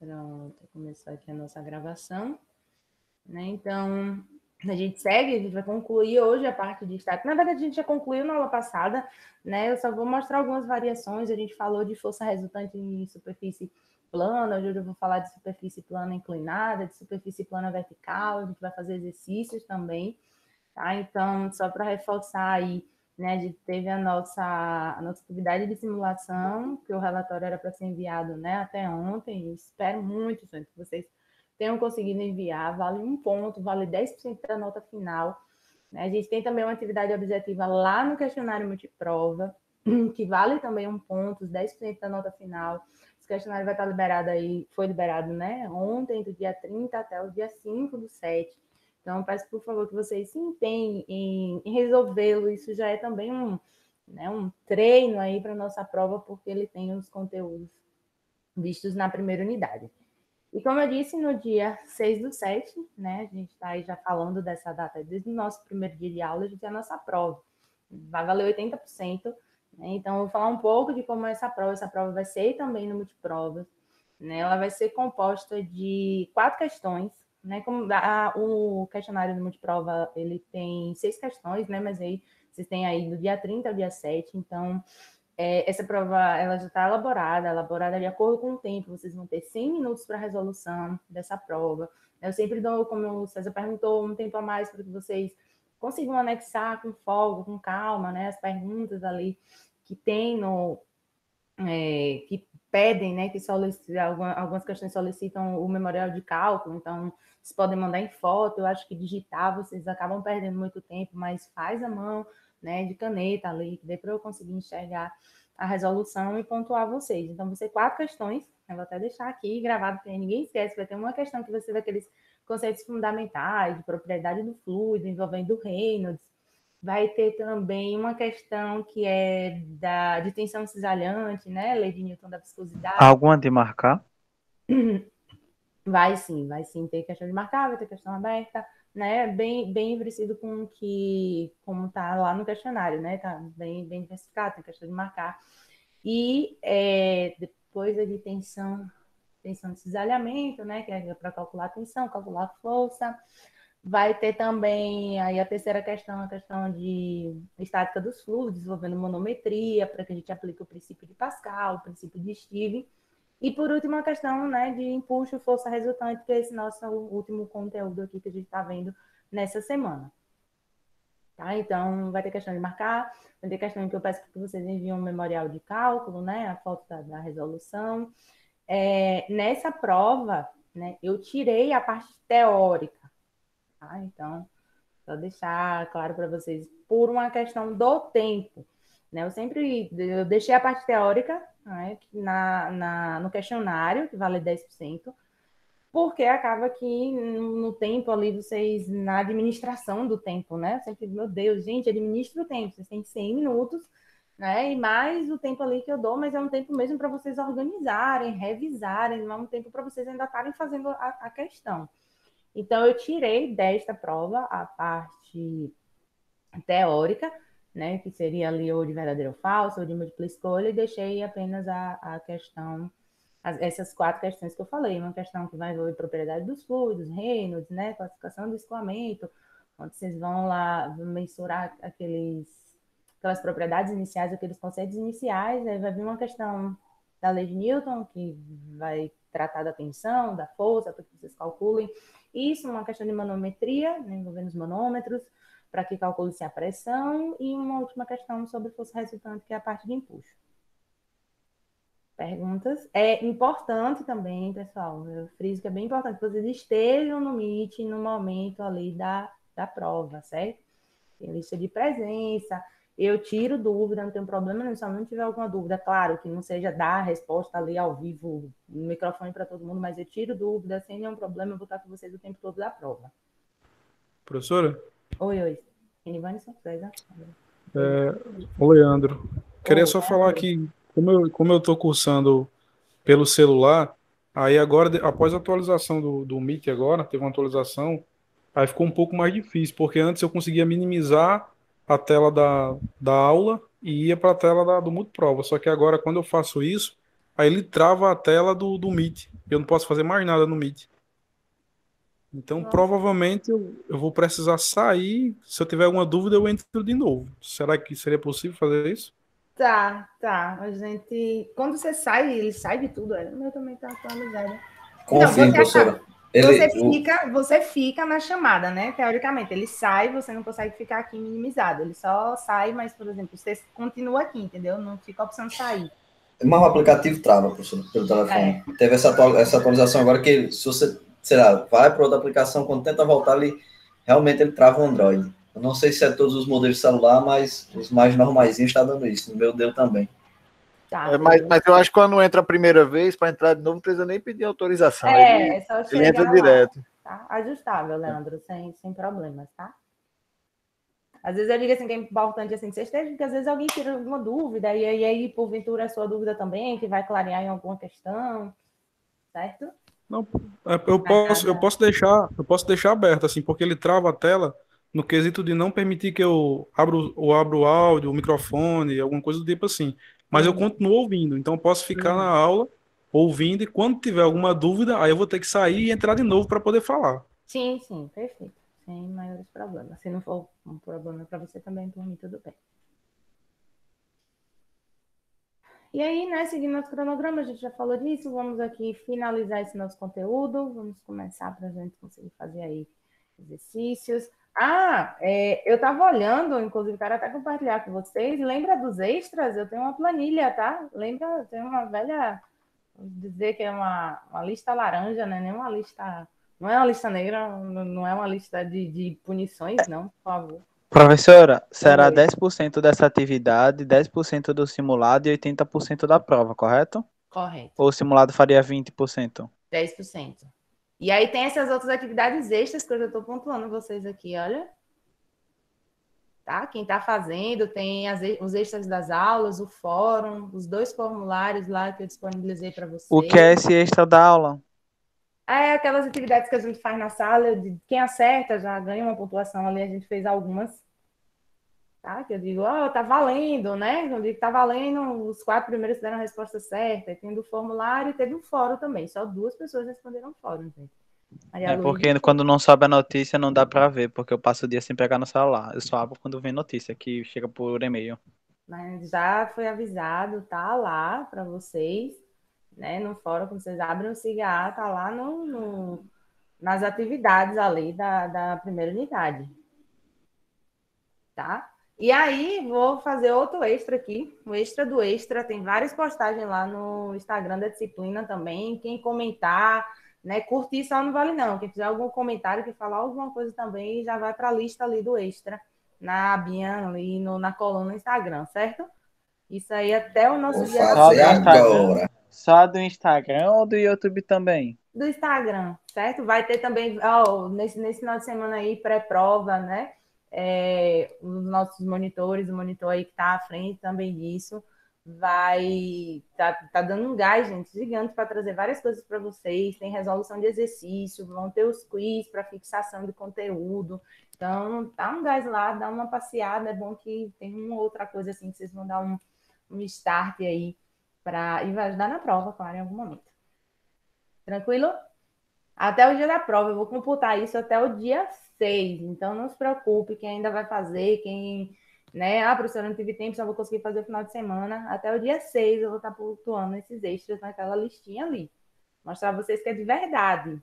Pronto, começou aqui a nossa gravação, né? Então, a gente segue, a gente vai concluir hoje a parte de estática. Na verdade, a gente já concluiu na aula passada, né? Eu só vou mostrar algumas variações. A gente falou de força resultante em superfície plana, hoje eu vou falar de superfície plana inclinada, de superfície plana vertical, a gente vai fazer exercícios também, tá? Então, só para reforçar aí, né, a gente teve a nossa atividade de simulação, que o relatório era para ser enviado, né, até ontem. Eu espero muito, gente, que vocês tenham conseguido enviar. Vale 1 ponto, vale 10% da nota final, né? A gente tem também uma atividade objetiva lá no questionário multiprova, que vale também 1 ponto, 10% da nota final. Esse questionário vai estar liberado aí, foi liberado, né, ontem, do dia 30 até o dia 5/7. Então, peço, por favor, que vocês se empenhem em resolvê-lo. Isso já é também um treino aí para a nossa prova, porque ele tem os conteúdos vistos na primeira unidade. E como eu disse, no dia 6/7, né, a gente está aí já falando dessa data, desde o nosso primeiro dia de aula, a gente tem a nossa prova. Vai valer 80%, né? Então, eu vou falar um pouco de como é essa prova. Essa prova vai ser também no multiprovas, né? Ela vai ser composta de 4 questões, né? Como o questionário do multiprova, ele tem 6 questões, né? Mas aí vocês têm aí do dia 30 ao dia 7, então essa prova ela já está elaborada de acordo com o tempo. Vocês vão ter 100 minutos para a resolução dessa prova. Eu sempre dou, como o César perguntou, um tempo a mais para que vocês consigam anexar com folga, com calma, né, as perguntas ali que tem que pedem, né, que algumas questões solicitam o memorial de cálculo, então vocês podem mandar em foto. Eu acho que digitar vocês acabam perdendo muito tempo, mas faz a mão, né, de caneta ali, que dê para eu conseguir enxergar a resolução e pontuar vocês. Então, vão ser 4 questões, eu vou até deixar aqui gravado para ninguém esquece. Vai ter uma questão que você vai aqueles conceitos fundamentais de propriedade do fluido, envolvendo Reynolds. Vai ter também uma questão que é de tensão cisalhante, né? Lei de Newton da viscosidade. Alguma de marcar? Vai sim ter questão de marcar, vai ter questão aberta, né? Bem parecido com como tá lá no questionário, né? Tá bem diversificado, tem questão de marcar. E depois de tensão de cisalhamento, né? Que é para calcular a tensão, calcular a força. Vai ter também aí a terceira questão, a questão de estática dos fluidos, desenvolvendo manometria, para que a gente aplique o princípio de Pascal, o princípio de Stevens. E por último, a questão, né, de impulso e força resultante, que é esse nosso último conteúdo aqui que a gente está vendo nessa semana. Tá? Então, vai ter questão de marcar, vai ter questão que eu peço que vocês enviem um memorial de cálculo, né, a foto da resolução. Nessa prova, né, eu tirei a parte teórica. Tá? Então, só deixar claro para vocês, por uma questão do tempo, né? Eu deixei a parte teórica, né, no questionário, que vale 10%, porque acaba que no tempo ali, vocês, na administração do tempo, né? Eu sempre, meu Deus, gente, administra o tempo, vocês têm 100 minutos, né? E mais o tempo ali que eu dou, mas é um tempo mesmo para vocês organizarem, revisarem, não é um tempo para vocês ainda estarem fazendo a questão. Então, eu tirei desta prova a parte teórica, né, que seria ali ou de verdadeiro ou falso, ou de múltipla escolha, e deixei apenas a questão, essas 4 questões que eu falei. Uma questão que vai envolver propriedade dos fluidos, Reynolds, né, classificação do escoamento, onde vocês vão lá mensurar aquelas propriedades iniciais, aqueles conceitos iniciais. Aí vai vir uma questão da lei de Newton, que vai tratar da tensão, da força, para que vocês calculem. Isso, uma questão de manometria, né, envolvendo os manômetros, para que calcule-se a pressão, e uma última questão sobre força resultante, que é a parte de impulso. Perguntas? É importante também, pessoal, eu friso que é bem importante que vocês estejam no Meet no momento ali da prova, certo? Tem lista de presença, eu tiro dúvida, não tem problema nenhum, se não tiver alguma dúvida, claro, que não seja dar a resposta ali ao vivo, no microfone para todo mundo, mas eu tiro dúvida, sem nenhum problema, eu vou estar com vocês o tempo todo da prova. Professora? Oi. Enivanison, César. Ô Leandro, queria só falar aqui, como eu estou cursando pelo celular, aí agora, após a atualização do Meet agora, teve uma atualização, aí ficou um pouco mais difícil, porque antes eu conseguia minimizar a tela da aula e ia para a tela do Multiprova, só que agora quando eu faço isso, aí ele trava a tela do Meet. Eu não posso fazer mais nada no Meet. Então, Nossa. provavelmente, eu vou precisar sair. Se eu tiver alguma dúvida, eu entro de novo. Será que seria possível fazer isso? Tá, tá. A gente. Quando você sai, ele sai de tudo. O meu também tá atualizado. Então, Confirme, professora. você fica na chamada, né? Teoricamente, ele sai, você não consegue ficar aqui minimizado. Ele só sai, mas, por exemplo, você continua aqui, entendeu? Não fica a opção de sair. Mas o aplicativo trava, professor, pelo telefone. É. Teve essa atualização agora que, se você, sei lá, vai para outra aplicação, quando tenta voltar, realmente ele trava o Android. Eu não sei se é todos os modelos de celular, mas os mais normaisinhos está dando isso. No meu deu também. Tá, Mas eu acho que quando entra a primeira vez, para entrar de novo, não precisa nem pedir autorização. é só Ele entra chegar lá. direto. Tá? Ajustável, Leandro, sem problemas, tá? Às vezes eu digo assim que é importante assim, que você esteja, porque às vezes alguém tira alguma dúvida, e aí, porventura, é sua dúvida também, que vai clarear em alguma questão, certo? Não, eu posso deixar aberto, assim, porque ele trava a tela no quesito de não permitir que eu abra o áudio, o microfone, alguma coisa do tipo assim. Mas eu Uhum. continuo ouvindo, então eu posso ficar na aula ouvindo e quando tiver alguma dúvida, aí eu vou ter que sair e entrar de novo para poder falar. Sim, perfeito. Sem maiores problemas. Se não for um problema para você também, por mim, tudo bem. E aí, né, seguindo nosso cronograma, a gente já falou disso, vamos aqui finalizar esse nosso conteúdo, vamos começar para a gente conseguir fazer aí exercícios. Eu estava olhando, inclusive, quero até compartilhar com vocês, lembra dos extras? Eu tenho uma planilha, tá? Lembra, eu tenho uma velha, vou dizer que é uma lista laranja, né? Nem uma lista, não é uma lista negra, não é uma lista de punições, não, por favor. Professora, será Oi. 10% dessa atividade, 10% do simulado e 80% da prova, correto? Correto. Ou o simulado faria 20%? 10%. E aí tem essas outras atividades extras que eu já estou pontuando vocês aqui, olha. Tá? Quem está fazendo, tem os extras das aulas, o fórum, os 2 formulários lá que eu disponibilizei para vocês. O que é esse extra da aula? É aquelas atividades que a gente faz na sala, quem acerta já ganha uma pontuação ali, a gente fez algumas. Tá? Que eu digo, tá valendo, né? Eu digo que tá valendo, os 4 primeiros deram a resposta certa, e tendo o formulário e teve um fórum também. Só 2 pessoas responderam o fórum, gente. Maria É Luísa, porque quando não sobe a notícia não dá pra ver, porque eu passo o dia sem pegar no celular. Eu só abro quando vem notícia, que chega por e-mail. mas já foi avisado, tá lá para vocês, né? No fórum, quando vocês abrem o SIGA, tá lá nas atividades ali da primeira unidade. Tá? E aí, vou fazer outro extra aqui, o extra do extra. Tem várias postagens lá no Instagram da disciplina também. Quem comentar, né? Curtir só não vale, não. Quem fizer algum comentário, que falar alguma coisa também, já vai para a lista ali do extra, na abinha ali, na coluna do Instagram, certo? Isso aí até o nosso Vou dia Só fazer do Instagram? agora. Só do Instagram ou do YouTube também? do Instagram, certo? Vai ter também, nesse final de semana aí, pré-prova, né? Os nossos monitores, o monitor aí que está à frente também disso, tá dando um gás, gente, gigante para trazer várias coisas para vocês. Tem resolução de exercício, vão ter os quiz para fixação de conteúdo. Então, dá um gás lá, dá uma passeada. É bom que tem uma outra coisa assim que vocês vão dar um start aí e vai ajudar na prova, claro, em algum momento. Tranquilo? Até o dia da prova, eu vou computar isso até o dia 6. Então, não se preocupe, quem ainda vai fazer, quem, né? Professora, não tive tempo, só vou conseguir fazer o final de semana. Até o dia 6 eu vou estar pontuando esses extras naquela listinha ali. Mostrar a vocês que é de verdade.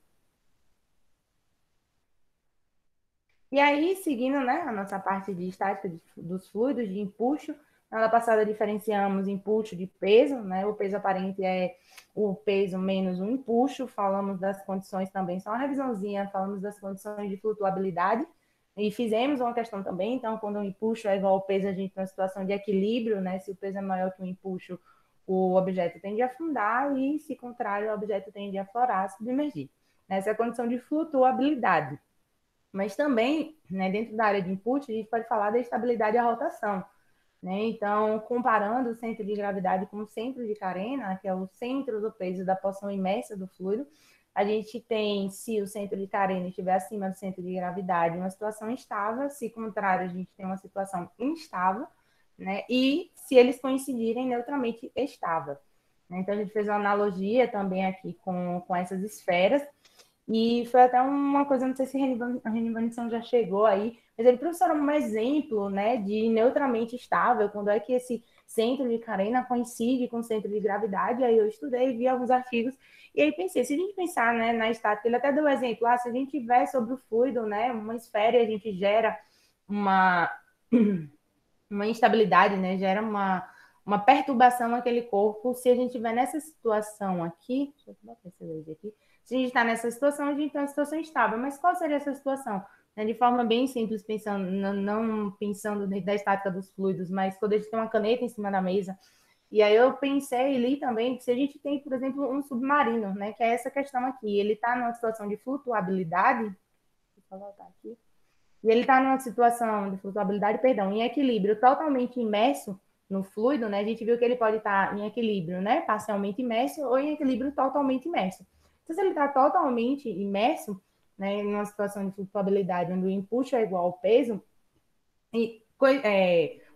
E aí, seguindo, né, a nossa parte de estática dos fluidos, de empuxo, na aula passada diferenciamos empuxo de peso, né? O peso aparente é o peso menos o empuxo. Falamos das condições também, só uma revisãozinha, falamos das condições de flutuabilidade. E fizemos uma questão também, então, quando o empuxo é igual ao peso, a gente tem uma situação de equilíbrio, né? Se o peso é maior que o empuxo, o objeto tende a afundar, e, se contrário, o objeto tende a aflorar, submergir. Essa é a condição de flutuabilidade. Mas também, né, dentro da área de input, a gente pode falar da estabilidade e a rotação. Né? Então, comparando o centro de gravidade com o centro de carena, que é o centro do peso da porção imersa do fluido, a gente tem, se o centro de carena estiver acima do centro de gravidade, uma situação estável, se contrário, a gente tem uma situação instável, né? E se eles coincidirem, neutralmente estável. Então, a gente fez uma analogia também aqui com essas esferas, e foi até uma coisa, não sei se a Renivanição já chegou aí, mas ele professor um exemplo, né, de neutramente estável, quando é que esse centro de carena coincide com o centro de gravidade. Aí eu estudei, vi alguns artigos, e aí pensei, se a gente pensar, né, na estática, ele até deu um exemplo, se a gente tiver sobre o fluido, né, uma esfera, e a gente gera uma instabilidade, né, gera uma perturbação naquele corpo. Se a gente estiver nessa situação aqui, deixa eu botar esse laser aqui, se a gente está nessa situação, a gente está em uma situação estável. Mas qual seria essa situação? De forma bem simples, pensando, não pensando da estática dos fluidos, mas quando a gente tem uma caneta em cima da mesa. E aí eu pensei ali também que se a gente tem, por exemplo, um submarino, né, que é essa questão aqui, ele está numa situação de flutuabilidade, deixa eu voltar aqui, e ele está numa situação de flutuabilidade, perdão, em equilíbrio totalmente imerso no fluido, né? A gente viu que ele pode estar em equilíbrio, né? Parcialmente imerso ou em equilíbrio totalmente imerso. Então, se ele está totalmente imerso, né, em uma situação de flutuabilidade onde o empuxo é igual ao peso, e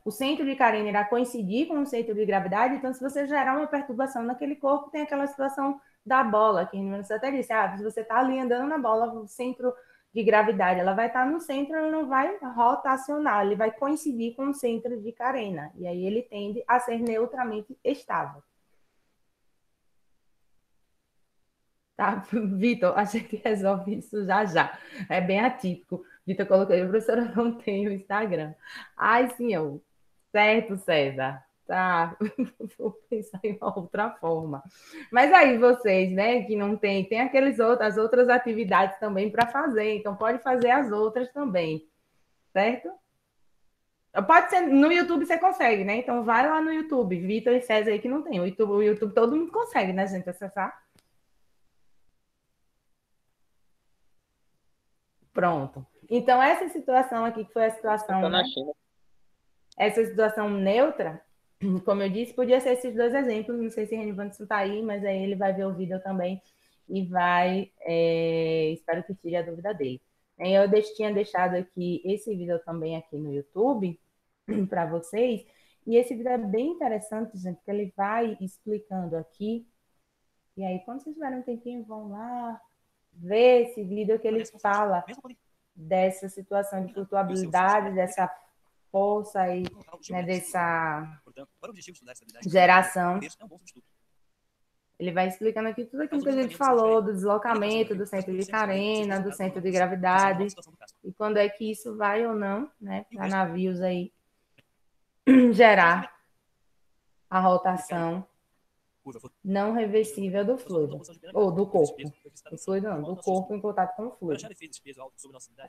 o centro de carência irá coincidir com o centro de gravidade. Então, se você gerar uma perturbação naquele corpo, tem aquela situação da bola, que você até disse, se você está ali andando na bola, o centro de gravidade, ela vai estar no centro, ela não vai rotacionar, ele vai coincidir com o centro de carena, e aí ele tende a ser neutramente estável. Tá, Vitor, a gente resolve isso já já. É bem atípico. Vitor colocou, professora, não tem o Instagram. Ai, sim, certo, César. Tá, vou pensar em uma outra forma. Mas aí vocês, né, que não tem as outras atividades também para fazer, então pode fazer as outras também, certo? Pode ser, no YouTube você consegue, né? Então vai lá no YouTube, Vitor e César aí que não tem. O YouTube todo mundo consegue, né, gente, acessar. Pronto. Então, essa situação aqui, que foi a situação, né? Essa situação neutra, como eu disse, podia ser esses dois exemplos. Não sei se o Renivanson está aí, mas aí ele vai ver o vídeo também e vai. Espero que tire a dúvida dele. Eu tinha deixado aqui esse vídeo também aqui no YouTube para vocês. E esse vídeo é bem interessante, gente, porque ele vai explicando aqui. E aí, quando vocês tiverem um tempinho, vão lá ver esse vídeo que ele fala dessa situação de flutuabilidade, dessa força aí, né, dessa geração. Ele vai explicando aqui tudo aquilo que a gente falou, do deslocamento do centro de carena, do centro de gravidade, e quando é que isso vai ou não, né, para navios aí gerar a rotação não reversível do fluido, ou do corpo. Do fluido não, do corpo em contato com o fluido.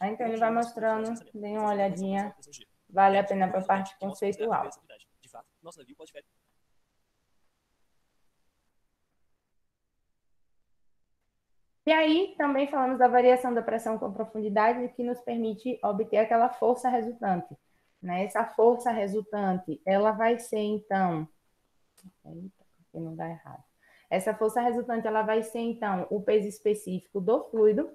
Então ele vai mostrando, dê uma olhadinha, vale a pena para a parte conceitual. E aí também falamos da variação da pressão com profundidade, que nos permite obter aquela força resultante. Né? Essa força resultante, ela vai ser então... Eita, não dá errado. Essa força resultante, ela vai ser, então, o peso específico do fluido,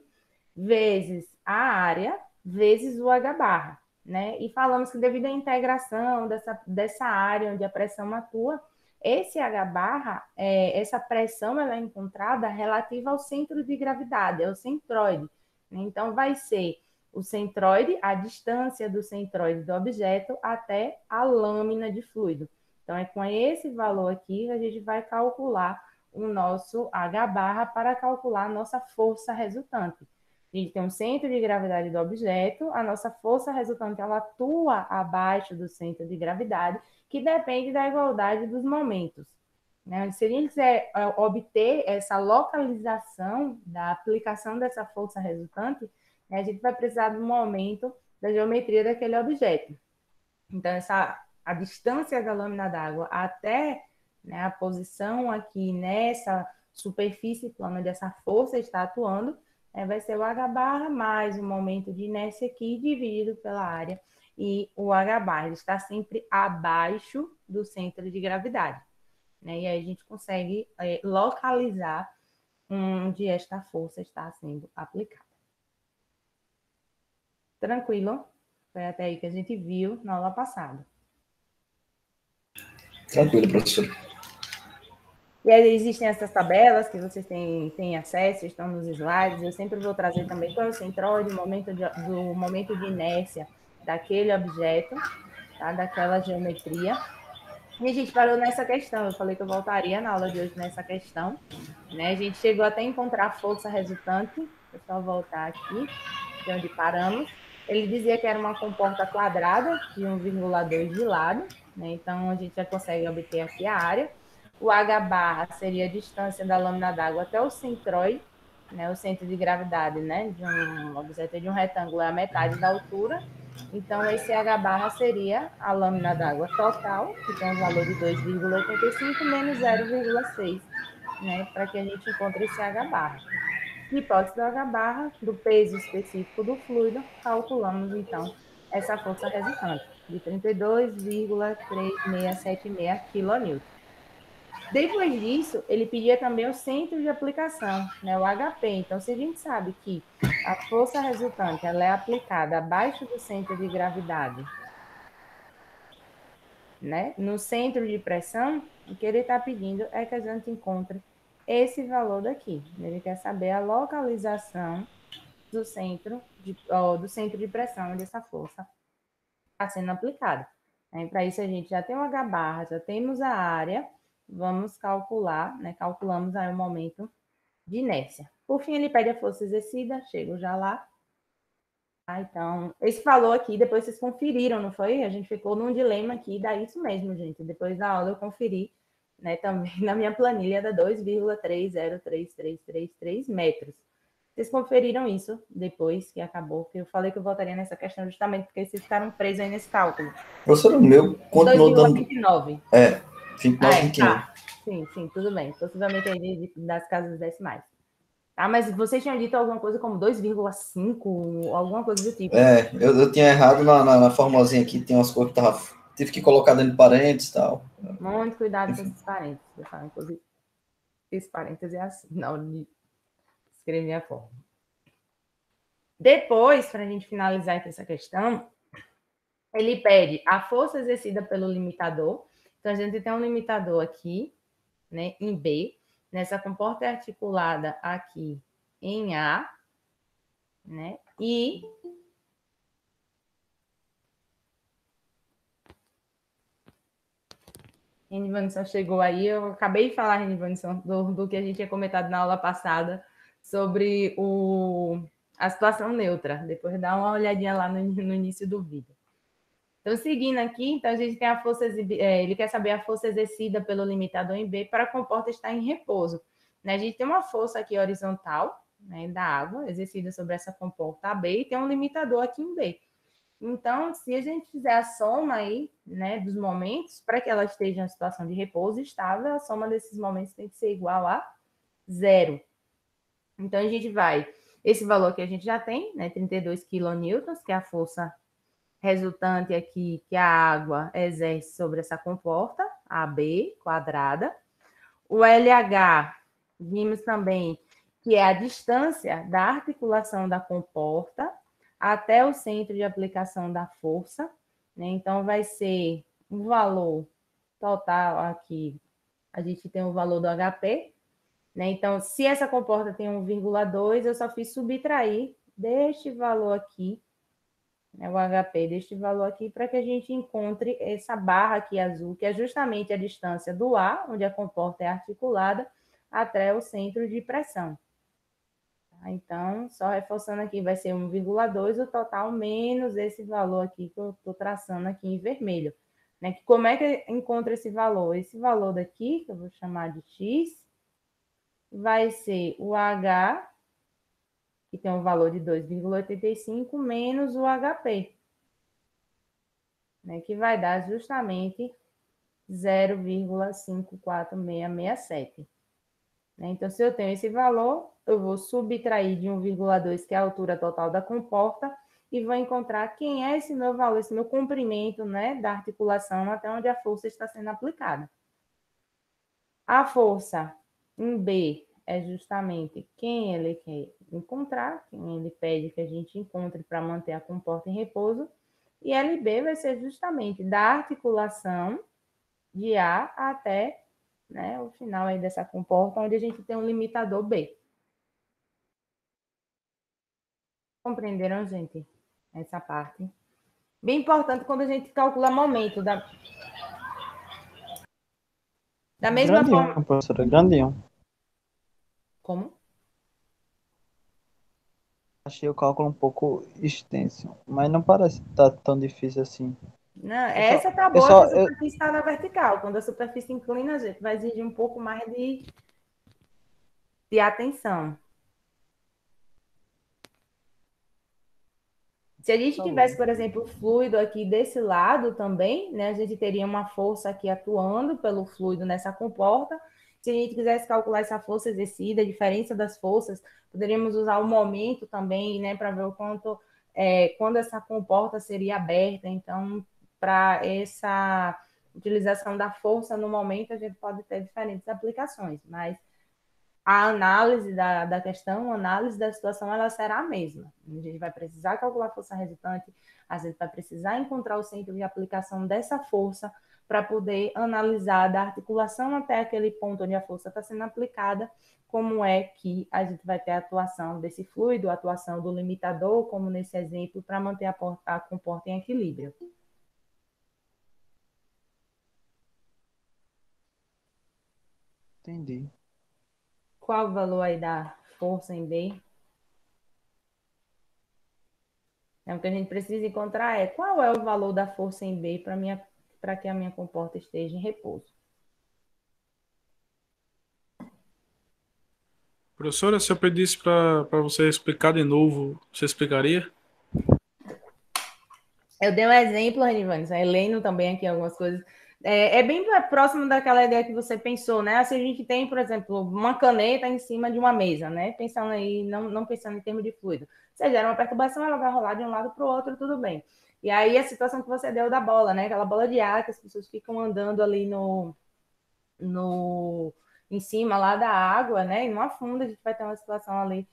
vezes a área, vezes o H barra, né? E falamos que devido à integração dessa área onde a pressão atua, esse H barra, essa pressão, ela é encontrada relativa ao centro de gravidade, ao centroide. Então, vai ser o centroide, a distância do centroide do objeto até a lâmina de fluido. Então, é com esse valor aqui que a gente vai calcular o nosso H barra para calcular a nossa força resultante. A gente tem um centro de gravidade do objeto, a nossa força resultante ela atua abaixo do centro de gravidade, que depende da igualdade dos momentos. Né? Se a gente quiser obter essa localização da aplicação dessa força resultante, né, a gente vai precisar do momento da geometria daquele objeto. Então, a distância da lâmina d'água até, né, a posição aqui nessa superfície plana onde essa força está atuando, vai ser o H barra mais o momento de inércia aqui dividido pela área. E o H barra está sempre abaixo do centro de gravidade. Né? E aí a gente consegue localizar onde esta força está sendo aplicada. Tranquilo? Foi até aí que a gente viu na aula passada. Tranquilo, professor. E aí existem essas tabelas que vocês têm acesso, estão nos slides. Eu sempre vou trazer também qual é o centroide, do momento de inércia daquele objeto, tá? Daquela geometria. E a gente parou nessa questão. Eu falei que eu voltaria na aula de hoje nessa questão. Né? A gente chegou até a encontrar a força resultante. Deixa eu só voltar aqui, de onde paramos. Ele dizia que era uma comporta quadrada de 1,2 de lado. Né? Então, a gente já consegue obter aqui a área. O H barra seria a distância da lâmina d'água até o centroide, né? O centro de gravidade, né? De um objeto de um retângulo é a metade da altura. Então, esse H barra seria a lâmina d'água total, que tem um valor de 2,85 menos 0,6, né? Para que a gente encontre esse H barra. Hipótese do H barra, do peso específico do fluido, calculamos, então, essa força resultante, de 32,3676 kN. Depois disso, ele pedia também o centro de aplicação, né, o HP. Então, se a gente sabe que a força resultante ela é aplicada abaixo do centro de gravidade, né, no centro de pressão, o que ele está pedindo é que a gente encontre esse valor daqui. Ele quer saber a localização do centro de pressão onde essa força está sendo aplicada. Para isso, a gente já tem o H barra, já temos a área, vamos calcular, né? Calculamos aí o momento de inércia. Por fim, ele pede a força exercida, chego já lá. Então, esse valor aqui, depois vocês conferiram, não foi? A gente ficou num dilema aqui, dá isso mesmo, gente. Depois da aula eu conferi, né, também na minha planilha, dá 2,303333 metros. Vocês conferiram isso depois que acabou, que eu falei que eu voltaria nessa questão justamente porque vocês ficaram presos aí nesse cálculo. Professor, o meu continuou dando... 2,29. 29, 21. Tá. Sim, tudo bem. Possivelmente aí das casas decimais. Tá, mas vocês tinham dito alguma coisa como 2,5, alguma coisa do tipo. Eu tinha errado na formosinha aqui, tem umas coisas que tive que colocar dentro de parênteses e tal. Muito cuidado com esses parênteses. Inclusive, esse parênteses é assim, na hora de escrever a forma. Depois, para a gente finalizar aqui essa questão, ele pede a força exercida pelo limitador. Então, a gente tem um limitador aqui, né, em B. Nessa comporta é articulada aqui em A, né? E Renivanson chegou aí. Eu acabei de falar, Renivanson, do que a gente tinha comentado na aula passada sobre a situação neutra. Depois dá uma olhadinha lá no início do vídeo. Então, seguindo aqui, então a gente tem a força, ele quer saber a força exercida pelo limitador em B para a comporta estar em repouso. Né? A gente tem uma força aqui horizontal, né, da água, exercida sobre essa comporta AB, e tem um limitador aqui em B. Então, se a gente fizer a soma aí, né, dos momentos, para que ela esteja em situação de repouso estável, a soma desses momentos tem que ser igual a 0. Então, a gente vai, esse valor que a gente já tem, né, 32 kN, que é a força resultante aqui que a água exerce sobre essa comporta, AB quadrada. O LH, vimos também que é a distância da articulação da comporta até o centro de aplicação da força, né? Então, vai ser um valor total aqui, a gente tem o valor do HP, né? Então, se essa comporta tem 1,2, eu só fiz subtrair deste valor aqui, né, o HP deste valor aqui, para que a gente encontre essa barra aqui azul, que é justamente a distância do A, onde a comporta é articulada, até o centro de pressão. Então, só reforçando aqui, vai ser 1,2 o total, menos esse valor aqui que eu estou traçando aqui em vermelho. Né? Como é que encontra esse valor? Esse valor daqui, que eu vou chamar de X, vai ser o H, que tem um valor de 2,85, menos o HP, né? Que vai dar justamente 0,54667. Então, se eu tenho esse valor, eu vou subtrair de 1,2, que é a altura total da comporta, e vou encontrar quem é esse meu valor, esse meu comprimento, né, da articulação até onde a força está sendo aplicada. A força em B é justamente quem ele quer encontrar, quem ele pede que a gente encontre para manter a comporta em repouso, e LB vai ser justamente da articulação de A até né? O final aí dessa comporta, onde a gente tem um limitador B. Compreenderam, gente? Essa parte. Bem importante quando a gente calcula momento. Da mesma Grandinho, forma. professora, grandinho. Como? Achei o cálculo um pouco extenso, mas não parece estar tão difícil assim. Não, Eu só, essa tá eu boa se a só, eu, superfície está na vertical. Quando a superfície inclina, a gente vai exigir um pouco mais de atenção. Se a gente tá tivesse, bom. por exemplo, o fluido aqui desse lado também, né, a gente teria uma força aqui atuando pelo fluido nessa comporta. Se a gente quisesse calcular essa força exercida, a diferença das forças, poderíamos usar o momento também, né, para ver o quanto, quando essa comporta seria aberta. Então, para essa utilização da força no momento, a gente pode ter diferentes aplicações, mas a análise da questão, a análise da situação, ela será a mesma. A gente vai precisar calcular a força resultante, a gente vai precisar encontrar o centro de aplicação dessa força para poder analisar da articulação até aquele ponto onde a força está sendo aplicada, como é que a gente vai ter a atuação desse fluido, a atuação do limitador, como nesse exemplo, para manter a comporta em equilíbrio. Entendi. Qual o valor aí da força em B? Então, o que a gente precisa encontrar é qual é o valor da força em B para que a minha comporta esteja em repouso. Professora, se eu pedisse para você explicar de novo, você explicaria? Eu dei um exemplo, Renivanes, a Heleno também aqui, algumas coisas. É bem próximo daquela ideia que você pensou, né? Se a gente tem, por exemplo, uma caneta em cima de uma mesa, né? Pensando aí, não pensando em termos de fluido. Você gera uma perturbação, ela vai rolar de um lado para o outro, tudo bem. E aí a situação que você deu da bola, né? Aquela bola de ar que as pessoas ficam andando ali no em cima lá da água, né? E não afunda, a gente vai ter uma situação ali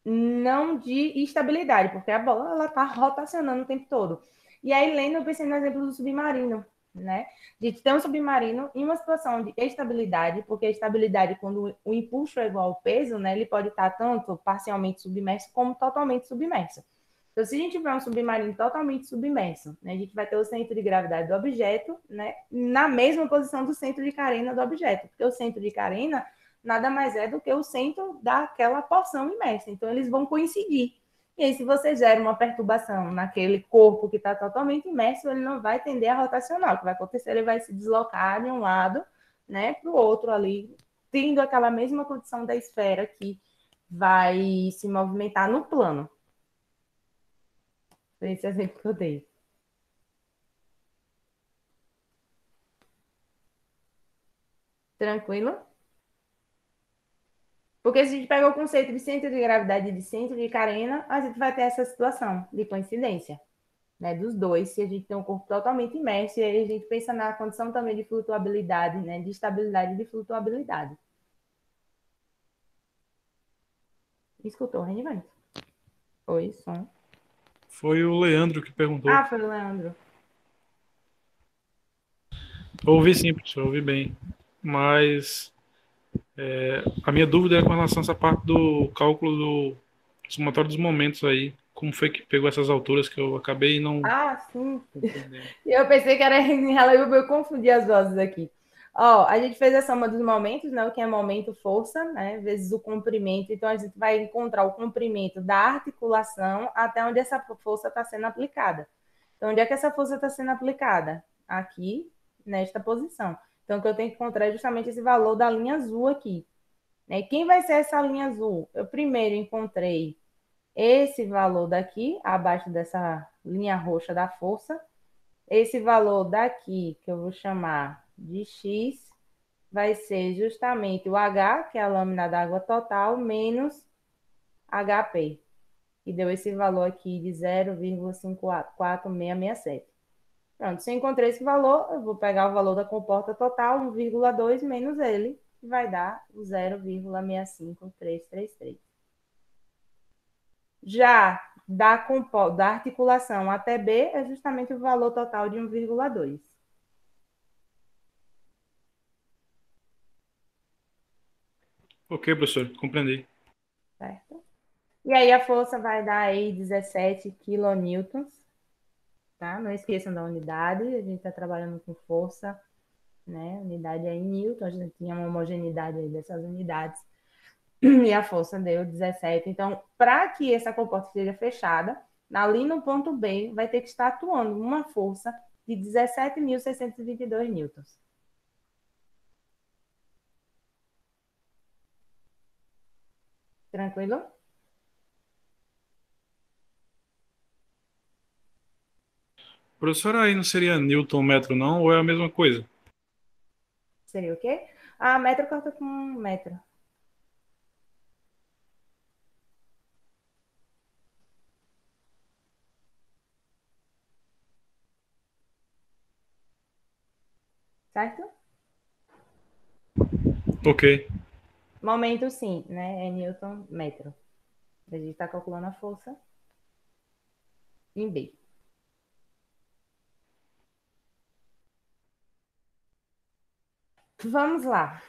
não de estabilidade, porque a bola ela tá rotacionando o tempo todo. E aí, lendo, eu pensei no exemplo do submarino, né? De ter um submarino em uma situação de estabilidade, porque a estabilidade, quando o impulso é igual ao peso, né? Ele pode estar tanto parcialmente submerso como totalmente submerso. Então, se a gente tiver um submarino totalmente submerso, né, a gente vai ter o centro de gravidade do objeto, né, na mesma posição do centro de carena do objeto, porque o centro de carena nada mais é do que o centro daquela porção imersa. Então, eles vão coincidir. E aí, se você gera uma perturbação naquele corpo que está totalmente imerso, ele não vai tender a rotacionar. O que vai acontecer? Ele vai se deslocar de um lado, né, para o outro ali, tendo aquela mesma condição da esfera que vai se movimentar no plano. Foi esse exemplo que eu dei. Tranquilo? Porque se a gente pega o conceito de centro de gravidade e de centro de carena, a gente vai ter essa situação de coincidência, né, dos dois, se a gente tem um corpo totalmente imerso, e aí a gente pensa na condição também de flutuabilidade, né, de estabilidade e de flutuabilidade. Escutou, Renivante? Oi, som. Foi o Leandro que perguntou. Ah, foi o Leandro. Ouvi sim, professor, ouvi bem. Mas a minha dúvida é com relação a essa parte do cálculo do somatório dos momentos aí. Como foi que pegou essas alturas que eu acabei não Ah, sim. compreendendo? Eu pensei que era em relação, eu confundi as vozes aqui. Ó, a gente fez a soma dos momentos, né? O que é momento, força, né? Vezes o comprimento. Então, a gente vai encontrar o comprimento da articulação até onde essa força está sendo aplicada. Então, onde é que essa força está sendo aplicada? Aqui, nesta posição. Então, o que eu tenho que encontrar é justamente esse valor da linha azul aqui. Né? Quem vai ser essa linha azul? Eu primeiro encontrei esse valor daqui, abaixo dessa linha roxa da força, esse valor daqui, que eu vou chamar de X, vai ser justamente o H, que é a lâmina d'água total, menos HP, que deu esse valor aqui de 0,54667. Pronto, se eu encontrei esse valor, eu vou pegar o valor da comporta total, 1,2 menos ele, que vai dar o 0,65333. Já da articulação até B é justamente o valor total de 1,2. Ok, professor, compreendi. certo? E aí a força vai dar aí 17 quilonewtons, tá? Não esqueçam da unidade, a gente está trabalhando com força, né? Unidade é em newton, a gente tinha uma homogeneidade aí dessas unidades. E a força deu 17. Então, para que essa comporta seja fechada, ali no ponto B, vai ter que estar atuando uma força de 17.622 newtons. Tranquilo? Professor, aí não seria Newton metro, não? Ou é a mesma coisa? Seria o quê? Ah, metro corta com metro. Certo? Ok. Momento, sim, né? É Newton metro. A gente está calculando a força em B. Vamos lá.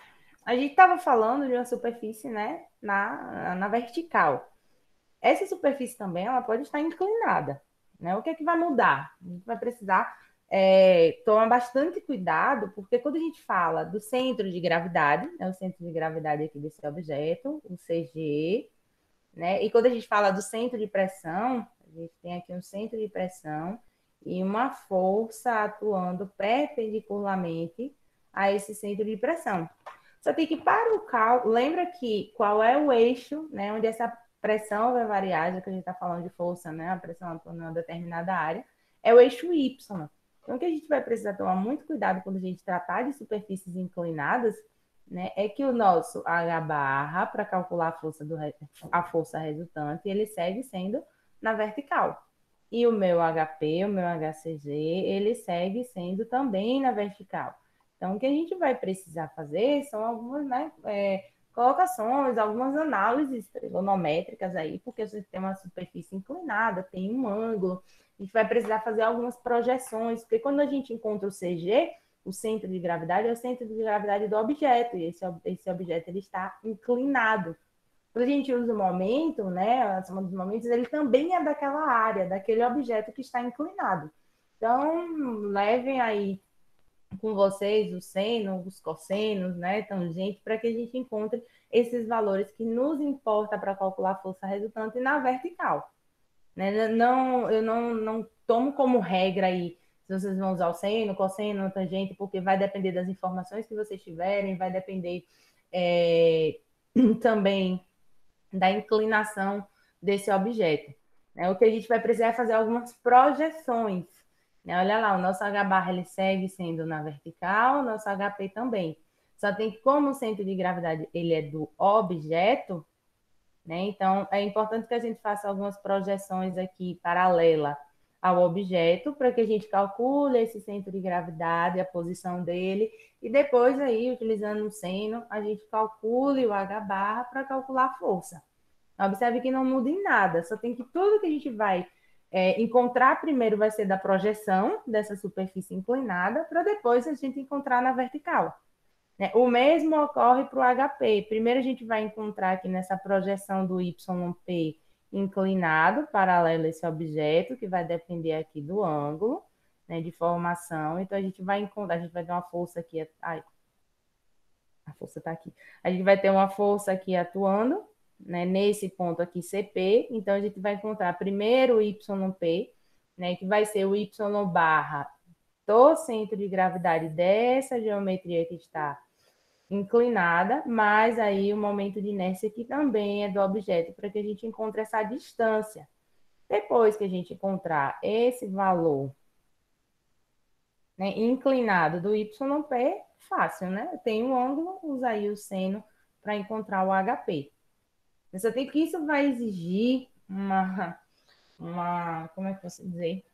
A gente estava falando de uma superfície, né, na vertical. Essa superfície também ela pode estar inclinada, né? O que é que vai mudar? A gente vai precisar tomar bastante cuidado, porque quando a gente fala do centro de gravidade, né, o centro de gravidade aqui desse objeto, o CG, né? E quando a gente fala do centro de pressão, a gente tem aqui um centro de pressão e uma força atuando perpendicularmente a esse centro de pressão. Só tem que para o cálculo, lembra que qual é o eixo, né, onde essa pressão vai variar, já que a gente está falando de força, né, a pressão atuando em uma determinada área, é o eixo Y. Então, o que a gente vai precisar tomar muito cuidado quando a gente tratar de superfícies inclinadas, né, é que o nosso H barra, para calcular a força resultante, ele segue sendo na vertical. E o meu HP, o meu HCG, ele segue sendo também na vertical. Então, o que a gente vai precisar fazer são algumas, né, colocações, algumas análises trigonométricas aí, porque você tem uma superfície inclinada, tem um ângulo, a gente vai precisar fazer algumas projeções, porque quando a gente encontra o CG, o centro de gravidade é o centro de gravidade do objeto, e esse objeto ele está inclinado. Quando a gente usa o momento, né, a soma dos momentos, ele também é daquela área, daquele objeto que está inclinado. Então, levem aí com vocês os senos, os cossenos, né, tangente, para que a gente encontre esses valores que nos importa para calcular a força resultante na vertical. Né? Não, eu não tomo como regra aí se vocês vão usar o seno, cosseno, tangente, porque vai depender das informações que vocês tiverem, vai depender também da inclinação desse objeto. Né? O que a gente vai precisar é fazer algumas projeções. Né? Olha lá, o nosso H barra ele segue sendo na vertical, o nosso HP também. Só tem que, como o centro de gravidade ele é do objeto, né? Então, é importante que a gente faça algumas projeções aqui paralela ao objeto, para que a gente calcule esse centro de gravidade, a posição dele, e depois aí, utilizando o seno, a gente calcule o H barra para calcular a força. Observe que não muda em nada, só tem que tudo que a gente vai encontrar primeiro vai ser da projeção dessa superfície inclinada, para depois a gente encontrar na vertical. Né? O mesmo ocorre para o HP. Primeiro a gente vai encontrar aqui nessa projeção do YP inclinado, paralelo a esse objeto, que vai depender aqui do ângulo, né, de formação. Então a gente vai encontrar, a gente vai ter uma força aqui. Ai, a força está aqui. A gente vai ter uma força aqui atuando, né, nesse ponto aqui CP. Então a gente vai encontrar primeiro o YP, né, que vai ser o Y barra do centro de gravidade dessa geometria que está inclinada, mas aí o momento de inércia que também é do objeto, para que a gente encontre essa distância. Depois que a gente encontrar esse valor, né, inclinado do YP, fácil, né? Tem um ângulo, usa aí o seno para encontrar o HP. Você tem que isso vai exigir como é que eu posso dizer?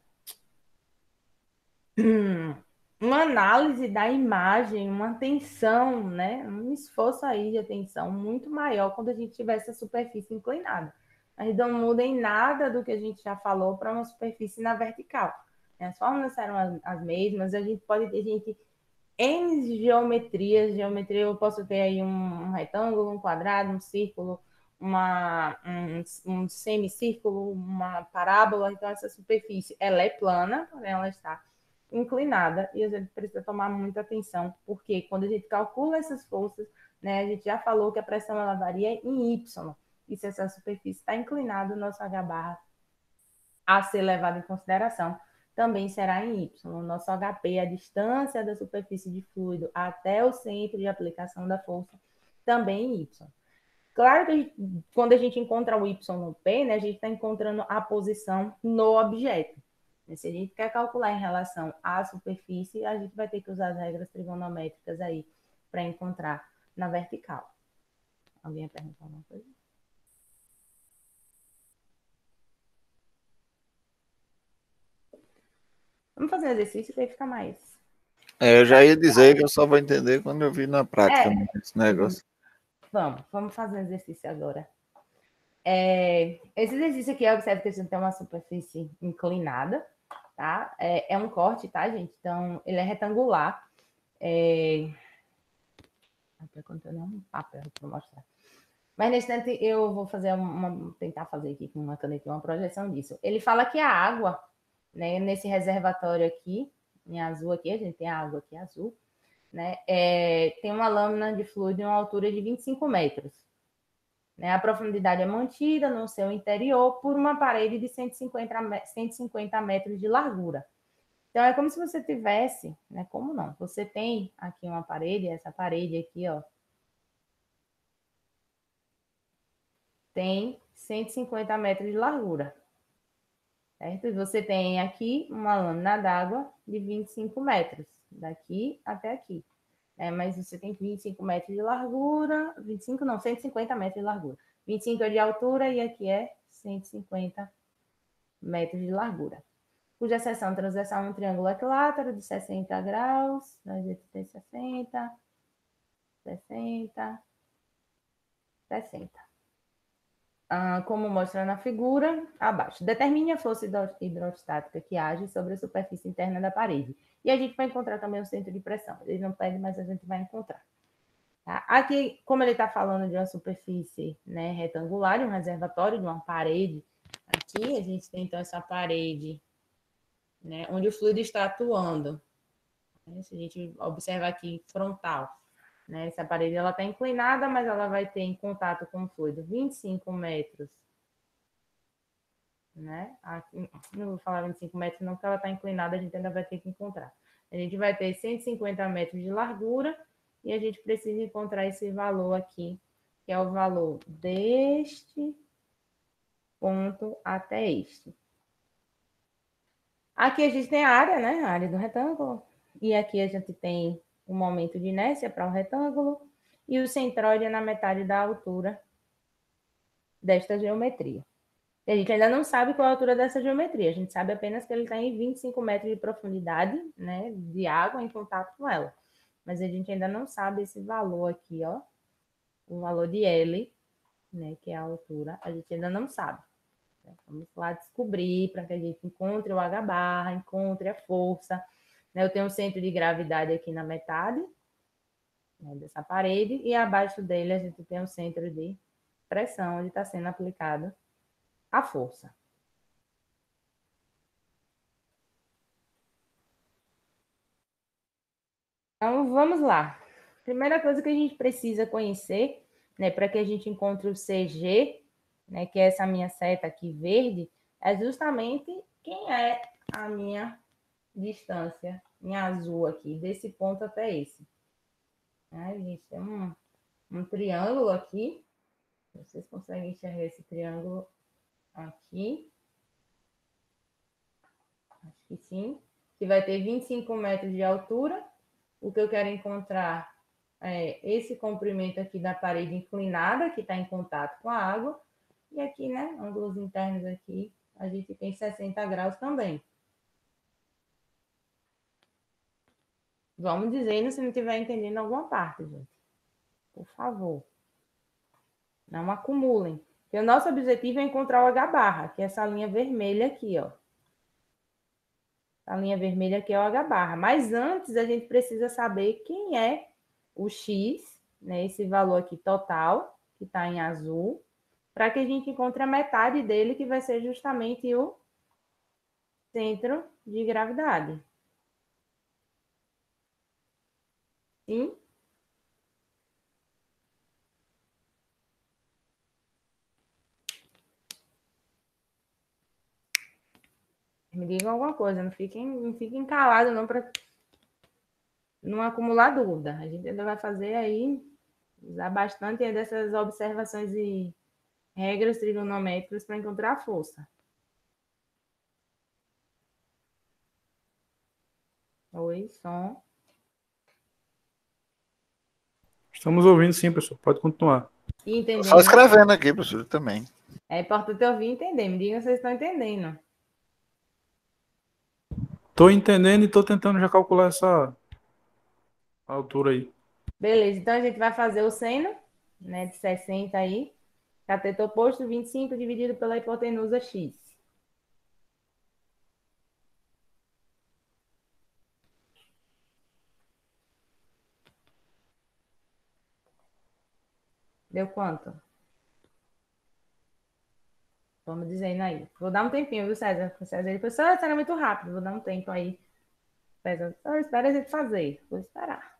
Uma análise da imagem, uma atenção, né? Um esforço aí de atenção muito maior quando a gente tiver essa superfície inclinada. A gente não muda em nada do que a gente já falou para uma superfície na vertical. As fórmulas serão as mesmas, a gente pode ter gente N geometrias. Geometria, eu posso ter aí um retângulo, um quadrado, um círculo, um semicírculo, uma parábola. Então, essa superfície, ela é plana, porém ela está inclinada, e a gente precisa tomar muita atenção, porque quando a gente calcula essas forças, né, a gente já falou que a pressão ela varia em Y, e se essa superfície está inclinada, o nosso H barra a ser levado em consideração também será em Y. O nosso HP, a distância da superfície de fluido até o centro de aplicação da força, também em Y. Claro que quando a gente encontra o Y no P, né, a gente está encontrando a posição no objeto. Se a gente quer calcular em relação à superfície, a gente vai ter que usar as regras trigonométricas aí para encontrar na vertical. Alguém ia perguntar alguma coisa? Vamos fazer um exercício que aí fica mais. Eu já ia dizer que eu só vou entender quando eu vi na prática esse negócio. Vamos fazer um exercício agora. Esse exercício aqui, observe que a gente tem uma superfície inclinada, tá? É um corte, tá, gente? Então, ele é retangular. Até quando eu não um papel para mostrar. Mas nesse instante eu vou fazer tentar fazer aqui com uma caneta uma projeção disso. Ele fala que a água, né, nesse reservatório aqui, em azul aqui, a gente tem a água aqui azul, né, tem uma lâmina de fluido em uma altura de 25 metros. Né, a profundidade é mantida no seu interior por uma parede de 150 metros de largura. Então, é como se você tivesse, né, como não? Você tem aqui uma parede, essa parede aqui, ó, tem 150 metros de largura, certo? E você tem aqui uma lâmina d'água de 25 metros, daqui até aqui. Mas você tem 25 metros de largura, 25 não, 150 metros de largura. 25 é de altura e aqui é 150 metros de largura. Cuja seção transversal é um triângulo equilátero de 60 graus. A gente tem 60, 60, 60. Como mostra na figura abaixo. Determine a força hidrostática que age sobre a superfície interna da parede. E a gente vai encontrar também o centro de pressão. Ele não pede, mas a gente vai encontrar. Tá? Aqui, como ele está falando de uma superfície, né, retangular, de um reservatório, de uma parede, aqui a gente tem então essa parede, né, onde o fluido está atuando. Se a gente observa aqui frontal, né, essa parede ela está inclinada, mas ela vai ter em contato com o fluido 25 metros. Né? Aqui, não vou falar 25 metros, não, porque ela está inclinada, a gente ainda vai ter que encontrar. A gente vai ter 150 metros de largura e a gente precisa encontrar esse valor aqui, que é o valor deste ponto até este. Aqui a gente tem a área, né? A área do retângulo. E aqui a gente tem o momento de inércia para o retângulo e o centroide é na metade da altura desta geometria. E a gente ainda não sabe qual é a altura dessa geometria. A gente sabe apenas que ele está em 25 metros de profundidade, né, de água em contato com ela. Mas a gente ainda não sabe esse valor aqui, ó. O valor de L, né, que é a altura, a gente ainda não sabe. Vamos lá descobrir para que a gente encontre o H barra, encontre a força. Eu tenho um centro de gravidade aqui na metade, né, dessa parede, e abaixo dele a gente tem um centro de pressão, onde está sendo aplicado a força. Então, vamos lá. Primeira coisa que a gente precisa conhecer, né, para que a gente encontre o CG, né, que é essa minha seta aqui verde, é justamente quem é a minha distância em azul aqui, desse ponto até esse. A gente tem um triângulo aqui. Vocês conseguem enxergar esse triângulo aqui? Acho que sim. Que vai ter 25 metros de altura. O que eu quero encontrar é esse comprimento aqui da parede inclinada, que está em contato com a água. E aqui, né, ângulos internos aqui, a gente tem 60 graus também. Vamos dizendo se não estiver entendendo alguma parte, gente. Por favor. Não acumulem. Porque o nosso objetivo é encontrar o H barra, que é essa linha vermelha aqui, ó. A linha vermelha aqui é o H barra. Mas antes a gente precisa saber quem é o X, né? Esse valor aqui total, que está em azul, para que a gente encontre a metade dele, que vai ser justamente o centro de gravidade. Sim? Me digam alguma coisa, não fiquem calados não, para não acumular dúvida. A gente ainda vai fazer aí, usar bastante dessas observações e regras trigonométricas para encontrar a força. Oi, som. Estamos ouvindo sim, professor. Pode continuar. E entendendo, Só escrevendo aqui, professor, também. É importante ouvir e entender. Me digam se vocês estão entendendo. Estou entendendo e estou tentando já calcular essa altura aí. Beleza, então a gente vai fazer o seno, né, de 60 aí. Cateto oposto, 25 dividido pela hipotenusa x. Deu quanto? Vamos dizendo aí. Vou dar um tempinho, viu, César? O César, ele professor, será muito rápido. Vou dar um tempo aí. César, espera a gente fazer. Vou esperar.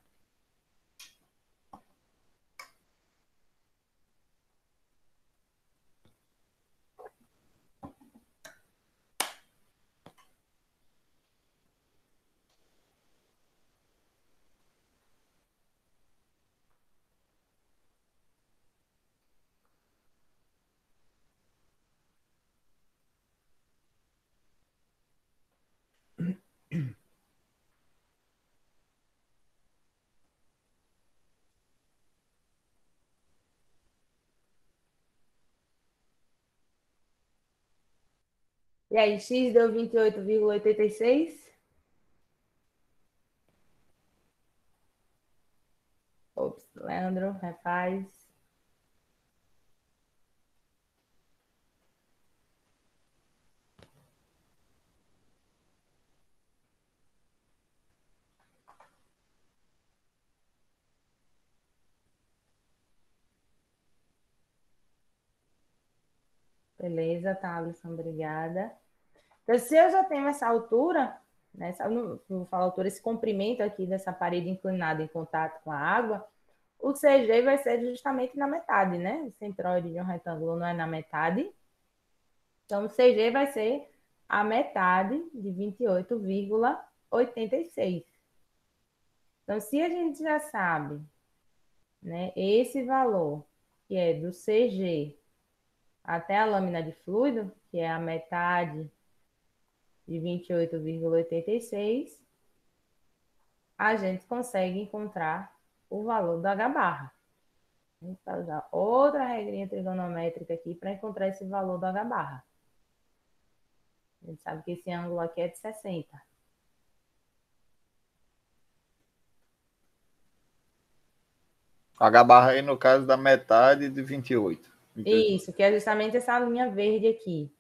E aí, x deu 28,86. Ops, Leandro, refaz. Beleza, tá, Alisson, obrigada. Então, se eu já tenho essa altura, né, não vou falar altura, esse comprimento aqui dessa parede inclinada em contato com a água, o CG vai ser justamente na metade, né? O centroide de um retângulo não é na metade. Então, o CG vai ser a metade de 28,86. Então, se a gente já sabe, né, esse valor, que é do CG até a lâmina de fluido, que é a metade de 28,86, a gente consegue encontrar o valor do H barra. A gente vai usar outra regrinha trigonométrica aqui para encontrar esse valor do H barra. A gente sabe que esse ângulo aqui é de 60. H barra aí no caso da metade de 28. Isso, que é justamente essa linha verde aqui.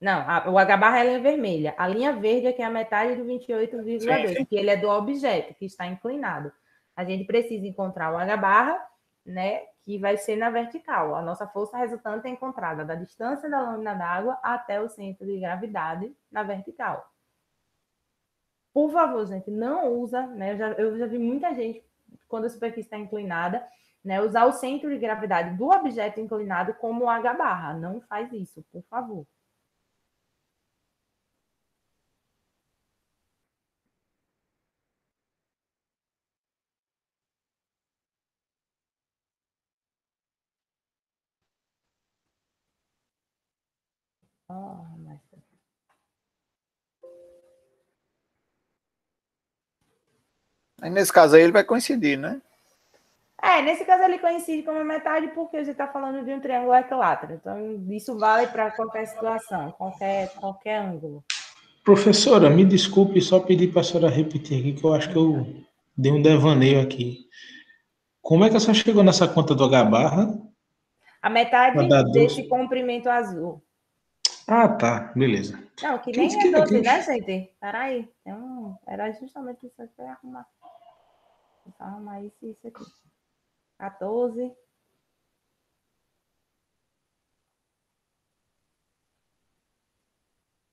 Não, o H barra é a linha vermelha. A linha verde aqui é a metade do 28,2, que ele é do objeto, que está inclinado. A gente precisa encontrar o H barra, né, que vai ser na vertical. A nossa força resultante é encontrada da distância da lâmina d'água até o centro de gravidade na vertical. Por favor, gente, não usa, né, eu já vi muita gente, quando a superfície está inclinada, né, usar o centro de gravidade do objeto inclinado como o H barra. Não faz isso, por favor. Oh, mas... Aí nesse caso aí ele vai coincidir, né? nesse caso ele coincide como metade porque a gente está falando de um triângulo equilátero. Então, isso vale para qualquer situação, qualquer ângulo. Professora, me desculpe, só pedir para a senhora repetir aqui, que eu acho que eu dei um devaneio aqui. Como é que a senhora chegou nessa conta do H barra? A metade desse comprimento azul. Ah, tá. Beleza. Não, que Quem nem disse é que 12, né, gente? Peraí. Era justamente isso que eu ia arrumar. Vou arrumar isso e isso aqui. 14.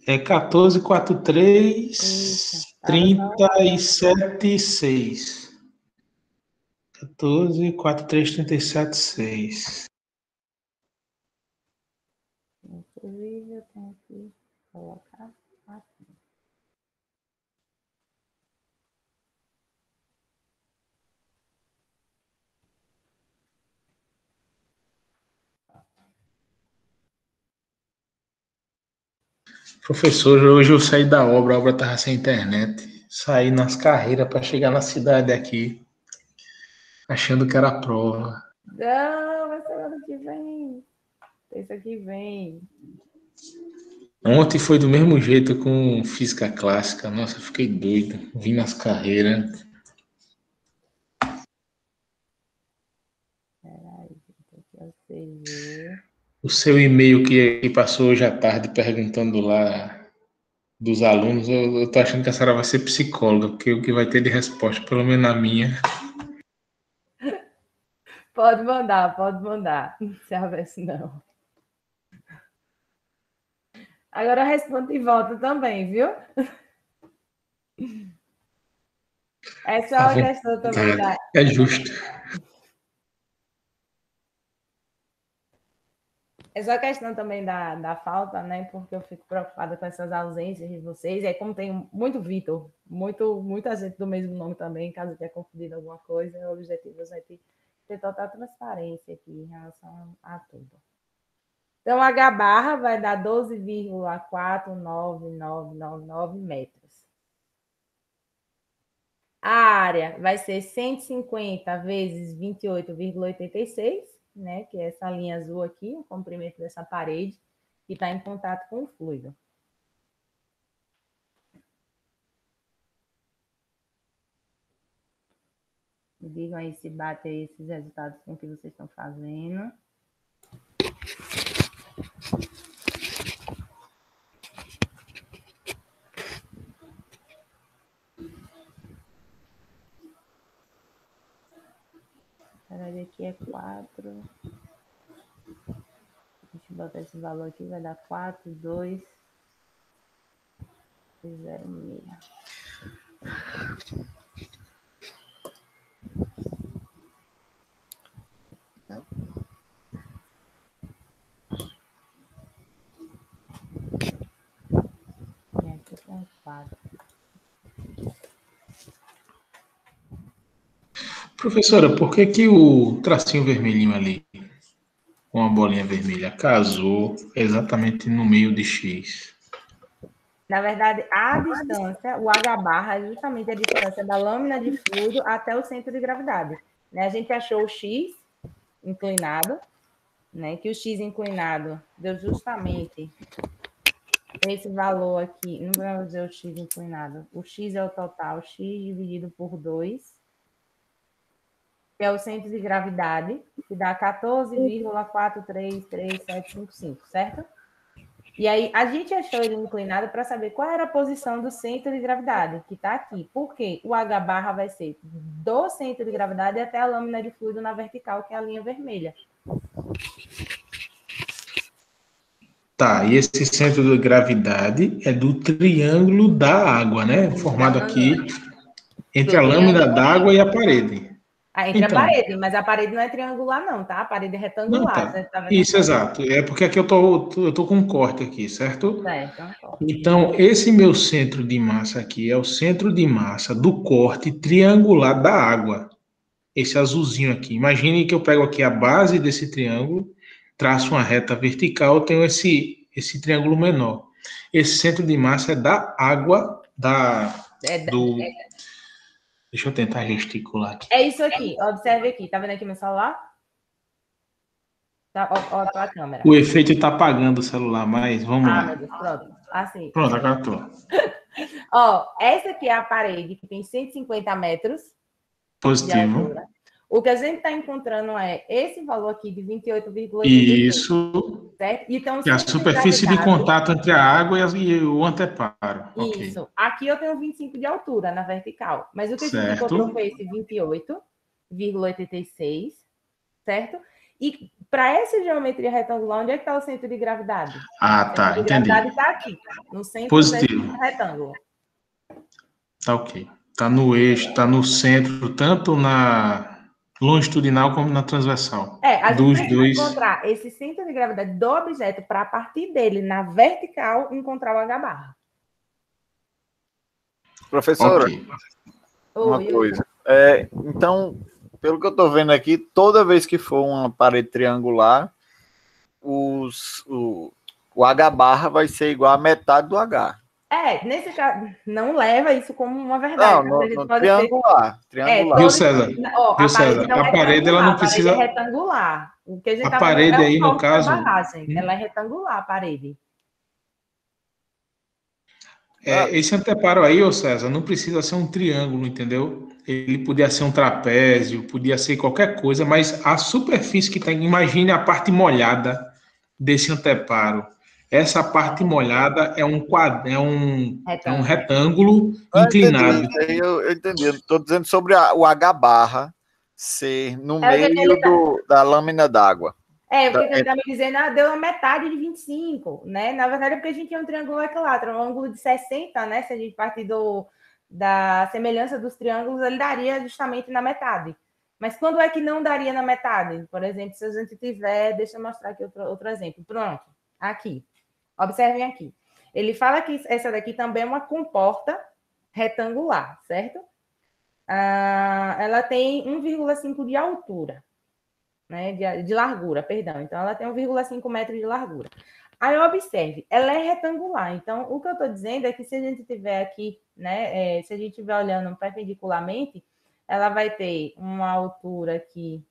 é 14, 43, Isso. Tava só 37, 6. 14, 43, 37, 6. inclusive, eu tenho que colocar aqui. Professor, hoje eu saí da obra, a obra estava sem internet. Saí nas carreiras para chegar na cidade aqui, achando que era a prova. Não, vai ser ano que vem. Esse aqui vem. Ontem foi do mesmo jeito com física clássica. Nossa, eu fiquei doido. Vim nas carreiras. Peraí, gente, aqui é o CV. O seu e-mail que passou hoje à tarde perguntando lá dos alunos, eu tô achando que a senhora vai ser psicóloga, porque o que vai ter de resposta, pelo menos na minha. Pode mandar, pode mandar. Não se avesse, não. Agora eu respondo de volta também, viu? É só a questão também da. É justo. É só questão também da falta, né? Porque eu fico preocupada com essas ausências de vocês. E aí, como tem muito Vitor, muita gente do mesmo nome também, caso tenha confundido alguma coisa, o objetivo é ter total transparência aqui em relação a tudo. Então, H barra vai dar 12,49999 metros. A área vai ser 150 vezes 28,86, né? Que é essa linha azul aqui, o comprimento dessa parede, que está em contato com o fluido. Me digam aí se bate aí esses resultados com o que vocês estão fazendo. Aqui é 4. Deixa eu botar esse valor aqui, vai dar 4,206. E aqui tem 4. Professora, por que que o tracinho vermelhinho ali, com a bolinha vermelha, casou exatamente no meio de X? Na verdade, a distância, o H barra, é justamente a distância da lâmina de fluido até o centro de gravidade. Né? A gente achou o X inclinado, né? Que o X inclinado deu justamente esse valor aqui. Não vamos dizer o X inclinado. O X é o total, X dividido por 2, que é o centro de gravidade, que dá 14,433755, certo? E aí, a gente achou ele inclinado para saber qual era a posição do centro de gravidade, que está aqui. Por quê? O H barra vai ser do centro de gravidade até a lâmina de fluido na vertical, que é a linha vermelha. Tá, e esse centro de gravidade é do triângulo da água, né? Formado aqui entre a lâmina d'água e a parede. Entre a parede, mas a parede não é triangular, não, tá? A parede é retangular. Não, tá. Isso, exato. É porque aqui eu tô com um corte aqui, certo? Certo. Então, esse meu centro de massa aqui é o centro de massa do corte triangular da água. Esse azulzinho aqui. Imagine que eu pego aqui a base desse triângulo, traço uma reta vertical, tenho esse triângulo menor. Esse centro de massa é da água, Deixa eu tentar gesticular aqui. É isso aqui. Observe aqui. Tá vendo aqui meu celular? Tá, ó pra câmera. O efeito está apagando o celular, mas vamos lá. Meu Deus, pronto. Assim. Pronto, agora tô. Ó, essa aqui é a parede que tem 150 metros. Positivo. O que a gente está encontrando é esse valor aqui de 28,86. Isso. certo? Então, E a superfície de contato entre a água e o anteparo. Isso. Ok. Aqui eu tenho 25 de altura na vertical, mas o que a gente Certo. encontrou foi esse 28,86, certo? E para essa geometria retangular, onde é que está o centro de gravidade? Ah, O tá, centro de entendi. gravidade está aqui, no centro Positivo. desse retângulo. Tá ok. Tá no eixo, tá no centro, tanto na longitudinal como na transversal. A gente Dos precisa dois. encontrar esse centro de gravidade do objeto para, a partir dele, na vertical, encontrar o H-barra. Professora, Ok. uma Oi, coisa. Então, pelo que eu estou vendo aqui, toda vez que for uma parede triangular, o H barra vai ser igual a metade do H. nesse caso, não leva isso como uma Não, verdade. Mas a gente pode ter. triangular. Viu, César? Ó, Viu, a parede César? não A é parede, ela retangular, não a parede é precisa. retangular. O que a gente A está vendo parede é o aí, no corte da caso. barragem. Ela é retangular, a parede. Esse anteparo aí, ô César, não precisa ser um triângulo, entendeu? Ele podia ser um trapézio, podia ser qualquer coisa, mas a superfície que tem, imagine a parte molhada desse anteparo. Essa parte molhada é um retângulo Eu entendi, inclinado. isso aí eu entendi. Eu estou dizendo sobre o H barra ser no É o que ele meio da lâmina d'água. O que ele está me dizendo, deu a metade de 25, né? Na verdade, é porque a gente tinha um triângulo equilátero, um ângulo de 60, né? Se a gente partir da semelhança dos triângulos, ele daria justamente na metade. Mas quando é que não daria na metade? Por exemplo, se a gente tiver... Deixa eu mostrar aqui outro exemplo. Pronto, aqui. Observem aqui. Ele fala que essa daqui também é uma comporta retangular, certo? Ela tem 1,5 de altura. Né, de largura, perdão. Então, ela tem 1,5 metros de largura. Aí, observe, ela é retangular. Então, o que eu estou dizendo é que se a gente tiver aqui, né, se a gente estiver olhando perpendicularmente, ela vai ter uma altura aqui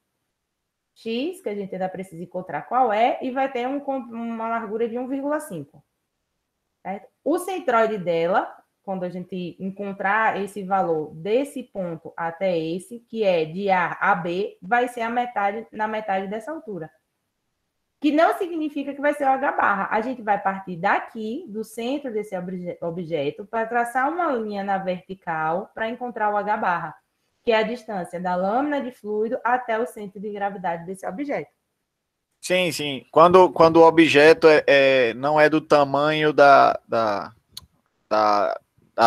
X, que a gente ainda precisa encontrar qual é, e vai ter uma largura de 1,5. Certo? O centroide dela, quando a gente encontrar esse valor desse ponto até esse, que é de A a B, vai ser na metade dessa altura. Que não significa que vai ser o H barra. A gente vai partir daqui, do centro desse objeto, para traçar uma linha na vertical para encontrar o H barra, que é a distância da lâmina de fluido até o centro de gravidade desse objeto. Sim, sim. Quando o objeto não é do tamanho da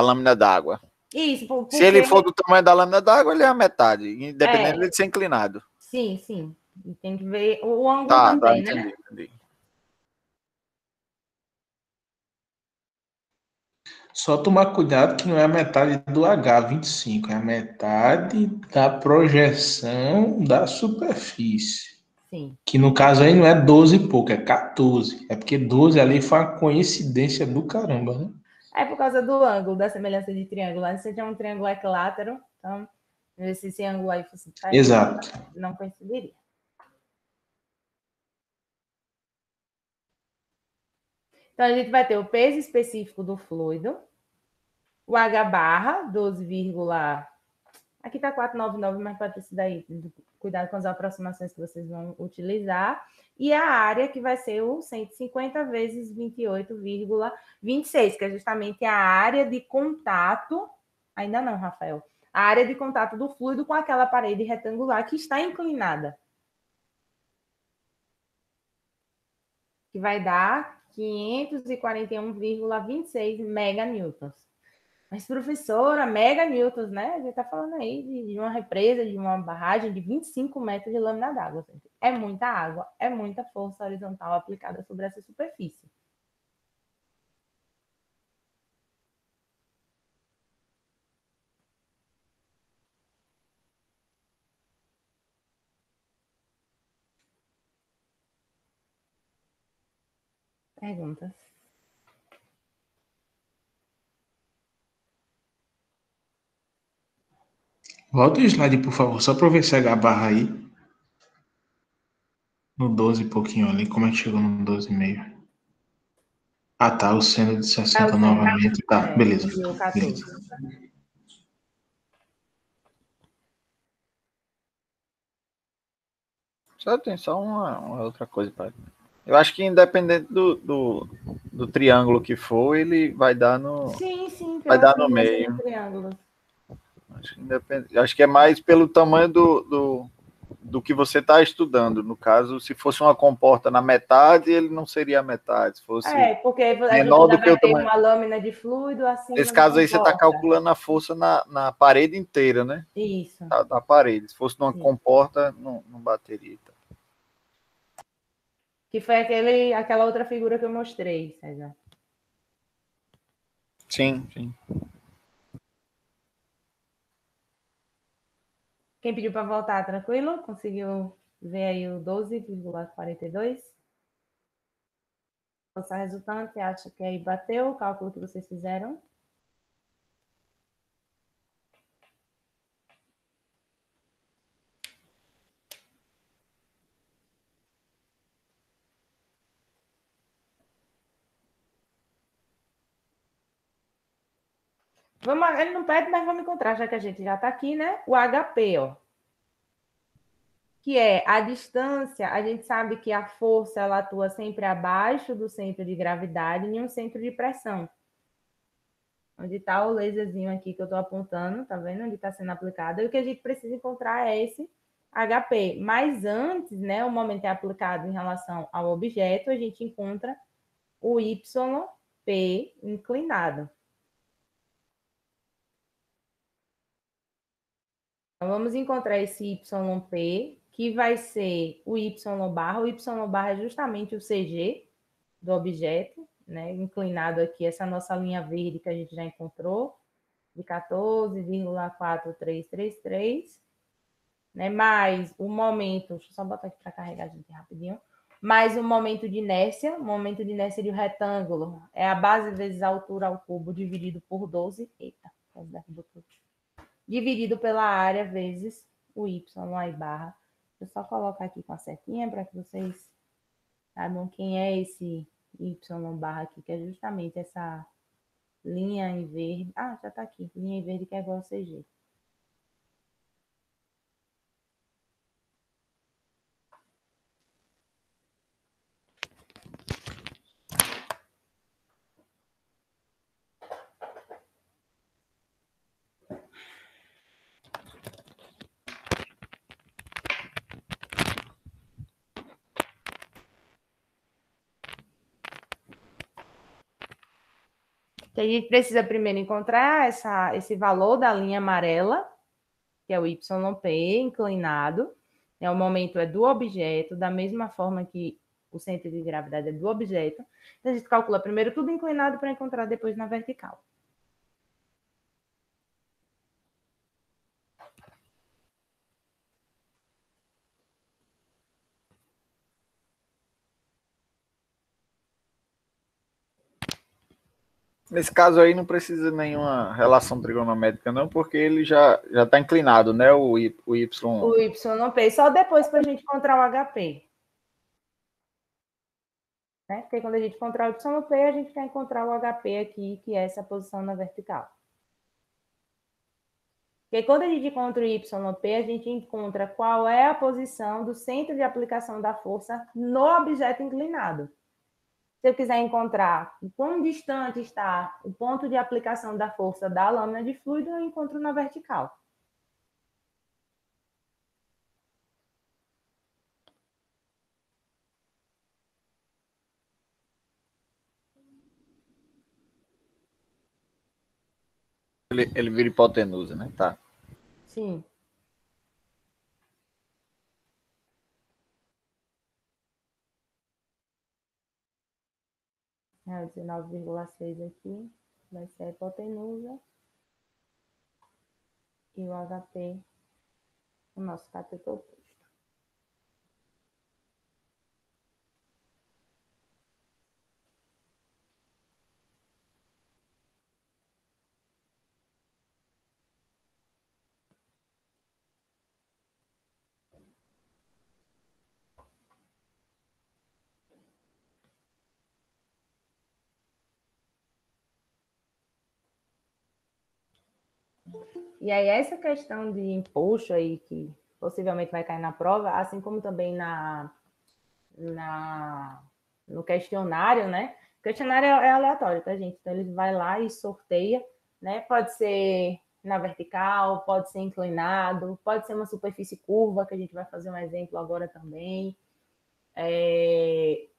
lâmina d'água. Isso, porque... Se ele for do tamanho da lâmina d'água, ele é a metade, independente de ser inclinado. Sim, sim. E tem que ver o ângulo Tá, também, entendi. Só tomar cuidado que não é a metade do H25, é a metade da projeção da superfície. Sim. Que no caso aí não é 12 e pouco, é 14. É porque 12 ali foi uma coincidência do caramba, né? É por causa do ângulo, da semelhança de triângulo. Antes você tinha um triângulo equilátero, então, se esse ângulo aí fosse Exato. não coincidiria. Então, a gente vai ter o peso específico do fluido, o H barra, 12, aqui está 499, mas pode ter sido aí. Cuidado com as aproximações que vocês vão utilizar. E a área, que vai ser o 150 vezes 28,26, que é justamente a área de contato. Ainda não, Rafael. A área de contato do fluido com aquela parede retangular que está inclinada. Que vai dar 541,26 meganewtons. Mas, professora, meganewtons, né? A gente está falando aí de uma represa, de uma barragem de 25 metros de lâmina d'água. É muita água, é muita força horizontal aplicada sobre essa superfície. Perguntas? Volta o slide, por favor, só para ver se a barra aí. No 12 e pouquinho ali, como é que chegou no 12,5? Ah, tá, o seno de 60 novamente. Tá, beleza. E o 14. Beleza. Só tem só uma outra coisa para Eu acho que independente do triângulo que for, ele vai dar no, Sim, vai pela dar no semelhança do meio. triângulo. Acho que é mais pelo tamanho do que você está estudando. No caso, se fosse uma comporta na metade, ele não seria a metade. Se fosse Porque a gente menor ainda do que o vai ter tamanho. uma lâmina de fluido Nesse acima da caso aí, você está comporta. calculando a força na parede inteira, né? Isso. Da parede. Se fosse numa Sim. comporta, não bateria. Que foi aquela outra figura que eu mostrei, César. Sim. Quem pediu para voltar, tranquilo? Conseguiu ver aí o 12,42? Força resultante, acha que aí bateu o cálculo que vocês fizeram? Ele não pede, mas vamos encontrar, já que a gente já está aqui, né? O HP, ó. Que é a distância, a gente sabe que a força ela atua sempre abaixo do centro de gravidade em um centro de pressão. Onde está o laserzinho aqui que eu estou apontando, tá vendo? Onde está sendo aplicado. E o que a gente precisa encontrar é esse HP. Mas antes, né, o momento é aplicado em relação ao objeto, a gente encontra o YP inclinado. Então, vamos encontrar esse YP, que vai ser o Y barra. O Y barra é justamente o CG do objeto, né? Inclinado aqui, essa nossa linha verde que a gente já encontrou, de 14,4333, né? Mais o momento, deixa eu só botar aqui para carregar, gente, rapidinho. Mais o momento de inércia de um retângulo, é a base vezes a altura ao cubo, dividido por 12, dividido pela área vezes o Y aí barra. Deixa eu só colocar aqui com a setinha para que vocês saibam quem é esse Y barra aqui, que é justamente essa linha em verde. Ah, já está aqui. Linha em verde que é igual ao CG. Então, a gente precisa primeiro encontrar esse valor da linha amarela, que é o YP inclinado. O momento é do objeto, da mesma forma que o centro de gravidade é do objeto. Então, a gente calcula primeiro tudo inclinado para encontrar depois na vertical. Nesse caso aí não precisa nenhuma relação trigonométrica, não, porque ele já está inclinado, né? O Y. O YP, só depois para a gente encontrar o HP. Né? Porque quando a gente encontrar o YP, a gente quer encontrar o HP aqui, que é essa posição na vertical. Porque quando a gente encontra o YP, a gente encontra qual é a posição do centro de aplicação da força no objeto inclinado. Se eu quiser encontrar o quão distante está o ponto de aplicação da força da lâmina de fluido, eu encontro na vertical. Ele vira hipotenusa, né? Tá. Sim. É, 19,6 aqui vai ser a hipotenusa. E o HP, o nosso cateto oposto. E aí, essa questão de empuxo aí, que possivelmente vai cair na prova, assim como também na no questionário, né? O questionário é aleatório, tá, gente? Então, ele vai lá e sorteia, né? Pode ser na vertical, pode ser inclinado, pode ser uma superfície curva, que a gente vai fazer um exemplo agora também.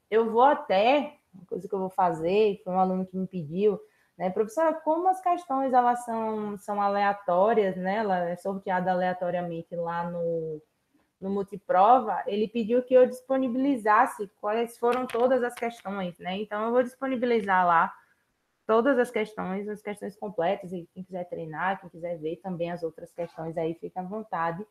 Eu vou até, uma coisa que eu vou fazer, foi um aluno que me pediu, né, professora, como as questões elas são aleatórias, né? Ela é sorteada aleatoriamente lá no multiprova, ele pediu que eu disponibilizasse quais foram todas as questões, né? Então, eu vou disponibilizar lá todas as questões completas, e quem quiser treinar, quem quiser ver também as outras questões aí, fica à vontade,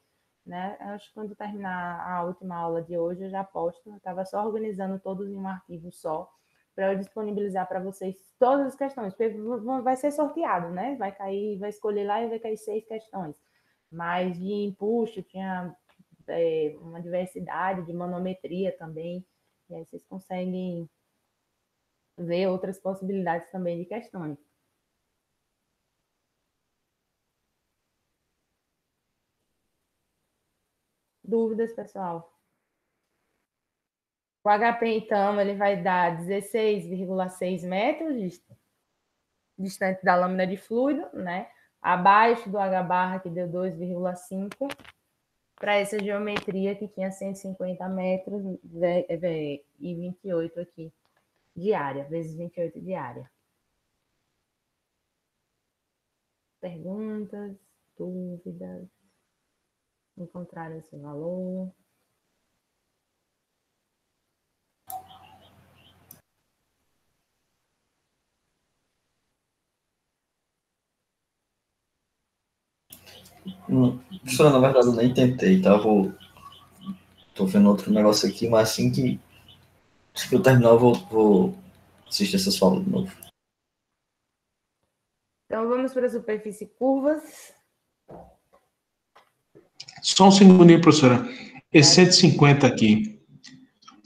né? Eu acho que quando terminar a última aula de hoje, eu já posto, eu estava só organizando todos em um arquivo só, para eu disponibilizar para vocês todas as questões, porque vai ser sorteado, né? Vai cair, vai escolher lá e vai cair 6 questões. Mas de empuxo tinha uma diversidade de manometria também, e aí vocês conseguem ver outras possibilidades também de questões. Dúvidas, pessoal? O HP, então, ele vai dar 16,6 metros distante da lâmina de fluido, né? Abaixo do H barra, que deu 2,5, para essa geometria que tinha 150 metros e 28 aqui de área, vezes 28 de área. Perguntas, dúvidas? Encontraram esse valor? Professora, na verdade, eu nem tentei, tá? Tô vendo outro negócio aqui, mas assim que eu terminar, eu vou assistir essas falas de novo. Então, vamos para a superfície curvas. Só um segundinho, professora. Esse 150 aqui,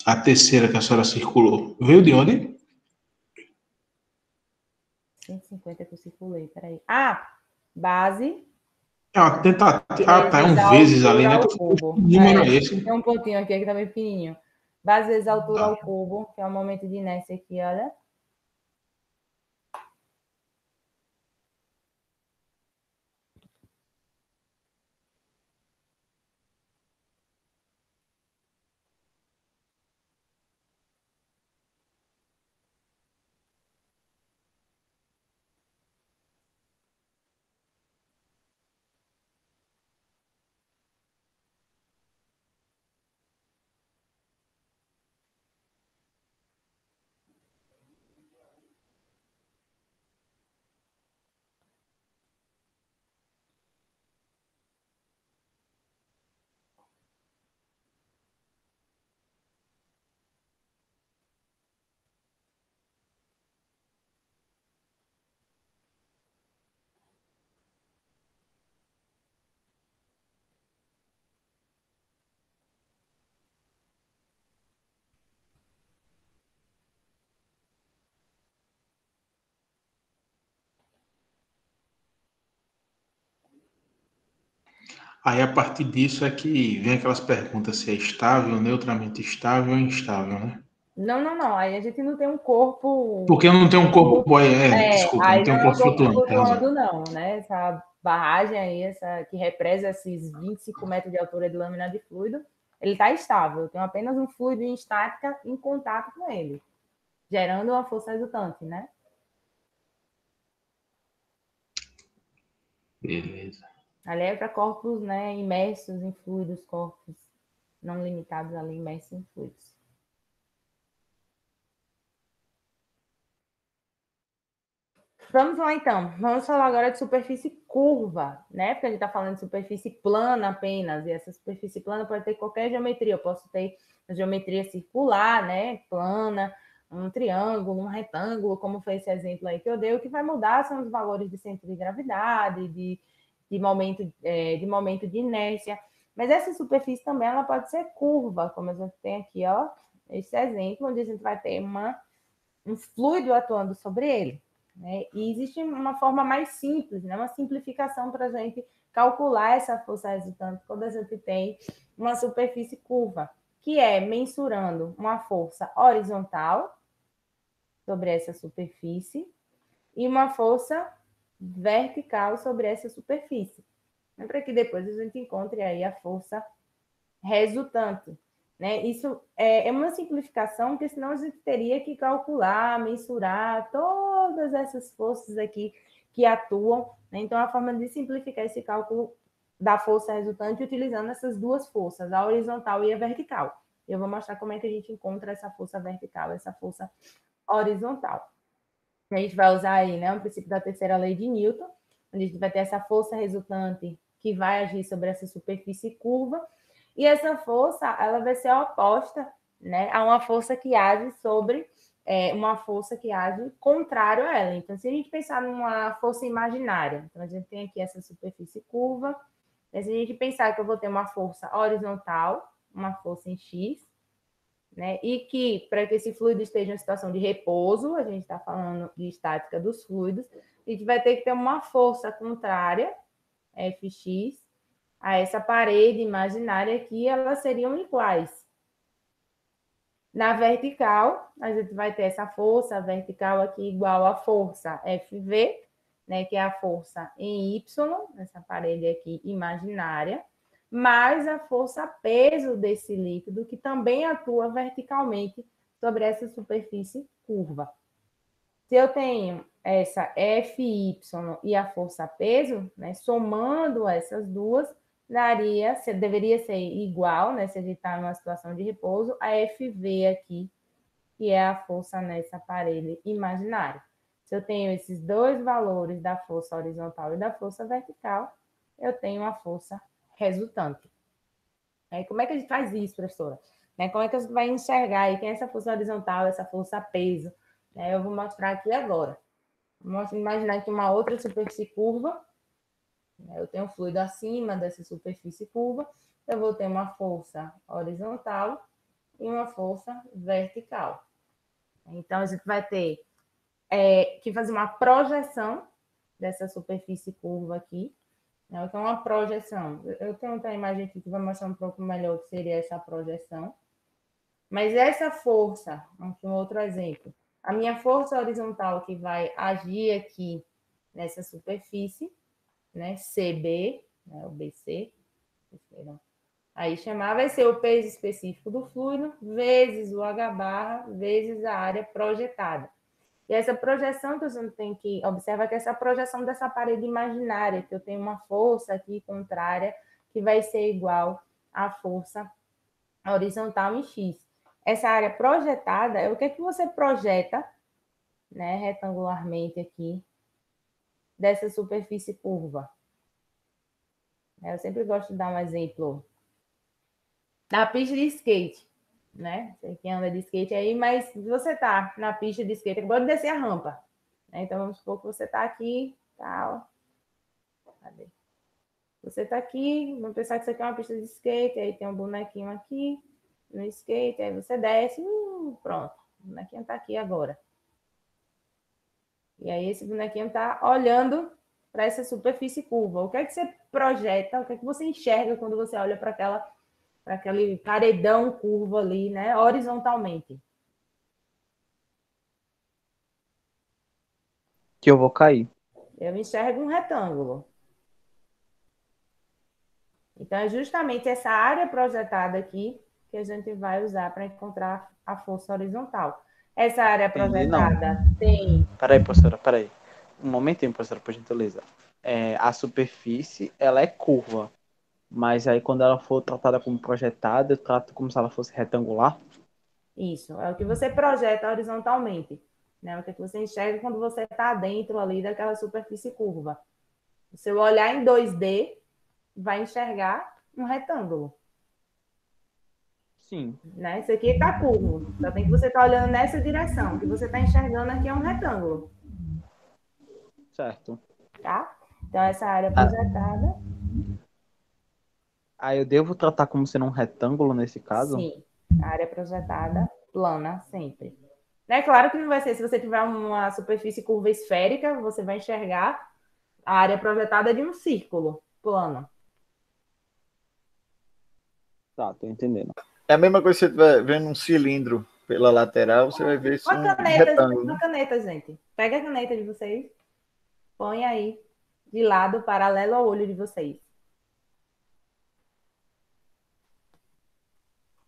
a terceira que a senhora circulou, veio de onde? 150 que eu circulei, peraí. Ah, base. É um vezes ali, né? Ao cubo. Que número é esse? Tem um pontinho aqui que tá bem pequenininho. Base vezes altura ao cubo, que é o momento de inércia aqui, olha. Aí, a partir disso, é que vem aquelas perguntas se é estável, neutramente estável ou instável, né? Não. Aí a gente não tem um corpo. Porque eu não tenho um corpo. Desculpa, não Aí tenho não um é um corpo corpo flutuante, tem razão. flutuando, não, né? Essa barragem aí, essa que represa esses 25 metros de altura de lâmina de fluido, ele está estável. Eu tenho apenas um fluido em estática em contato com ele, gerando uma força resultante, né? Beleza. Ali é para corpos, né, imersos em fluidos, corpos não limitados ali, imersos em fluidos. Vamos lá, então. Vamos falar agora de superfície curva, né? Porque a gente está falando de superfície plana apenas, e essa superfície plana pode ter qualquer geometria. Eu posso ter a geometria circular, né? Plana, um triângulo, um retângulo, como foi esse exemplo aí que eu dei. O que vai mudar são os valores de centro de gravidade, de momento de inércia. Mas essa superfície também ela pode ser curva, como a gente tem aqui, ó, esse exemplo, onde a gente vai ter um fluido atuando sobre ele. Né? E existe uma forma mais simples, né? Uma simplificação para a gente calcular essa força resultante quando a gente tem uma superfície curva. que é mensurando uma força horizontal sobre essa superfície e uma força vertical sobre essa superfície. Para que depois a gente encontre aí a força resultante. Né? Isso é uma simplificação, porque senão a gente teria que calcular, mensurar todas essas forças aqui que atuam. Né? Então, a forma de simplificar esse cálculo da força resultante utilizando essas duas forças, a horizontal e a vertical. Eu vou mostrar como é que a gente encontra essa força vertical, essa força horizontal. A gente vai usar aí, né, o princípio da terceira lei de Newton, onde a gente vai ter essa força resultante que vai agir sobre essa superfície curva, e essa força, ela vai ser oposta, né, a uma força que age sobre uma força que age contrário a ela. Então, se a gente pensar numa força imaginária, então a gente tem aqui essa superfície curva, né, se a gente pensar que eu vou ter uma força horizontal, uma força em X, né, e que para que esse fluido esteja em situação de repouso, a gente está falando de estática dos fluidos, a gente vai ter que ter uma força contrária, Fx, a essa parede imaginária aqui, elas seriam iguais. Na vertical, a gente vai ter essa força vertical aqui igual à força Fv, né, que é a força em Y, essa parede aqui imaginária, mais a força peso desse líquido, que também atua verticalmente sobre essa superfície curva. Se eu tenho essa Fy e a força peso, né, somando essas duas, deveria ser igual, né, se a gente está numa situação de repouso, a Fv aqui, que é a força nessa parede imaginária. Se eu tenho esses dois valores da força horizontal e da força vertical, eu tenho a força resultante. Como é que a gente faz isso, professora? Como é que a gente vai enxergar aí quem é essa força horizontal, essa força peso? Eu vou mostrar aqui agora. Vamos imaginar aqui uma outra superfície curva. Eu tenho um fluido acima dessa superfície curva. Eu vou ter uma força horizontal e uma força vertical. Então, a gente vai ter que fazer uma projeção dessa superfície curva aqui. Então, uma projeção. Eu tenho outra imagem aqui que vai mostrar um pouco melhor o que seria essa projeção. Mas essa força, aqui um outro exemplo. A minha força horizontal que vai agir aqui nessa superfície, né, CB, né, o BC, aí chamar vai ser o peso específico do fluido, vezes o H barra, vezes a área projetada. E essa projeção que a gente tem que observar que essa projeção dessa parede imaginária, que eu tenho uma força aqui contrária, que vai ser igual à força horizontal em X. Essa área projetada é o que é que você projeta, né, retangularmente aqui, dessa superfície curva. Eu sempre gosto de dar um exemplo na pista de skate, né? Você que anda de skate aí, mas você tá na pista de skate, acabou de descer a rampa, né? Então vamos supor que você tá aqui, tal. Cadê? Você tá aqui, vamos pensar que isso aqui é uma pista de skate, aí tem um bonequinho aqui no skate, aí você desce, pronto, o bonequinho tá aqui agora. E aí esse bonequinho está olhando para essa superfície curva. O que é que você projeta? O que é que você enxerga quando você olha para aquele paredão curvo ali, né, horizontalmente? Que eu vou cair. Eu enxergo um retângulo. Então, é justamente essa área projetada aqui que a gente vai usar para encontrar a força horizontal. Essa área projetada tem... Peraí, professora, peraí. Um momentinho, professora, por gentileza. A superfície, ela é curva. Mas aí, quando ela for tratada como projetada, eu trato como se ela fosse retangular. Isso, é o que você projeta horizontalmente. Né? O que você enxerga quando você está dentro ali daquela superfície curva. O seu olhar em 2D vai enxergar um retângulo. Sim. Né? Isso aqui está curvo. Só tem que você estar olhando nessa direção. O que você está enxergando aqui é um retângulo. Certo. Tá? Então, essa área projetada. Aí eu devo tratar como sendo um retângulo nesse caso? Sim. A área projetada plana sempre. É claro que não vai ser. Se você tiver uma superfície curva esférica, você vai enxergar a área projetada de um círculo plano. Tá, tô entendendo. É a mesma coisa que você estiver vendo um cilindro pela lateral, você vai ver isso um retângulo. Uma caneta, gente. Pega a caneta de vocês, põe aí de lado, paralelo ao olho de vocês.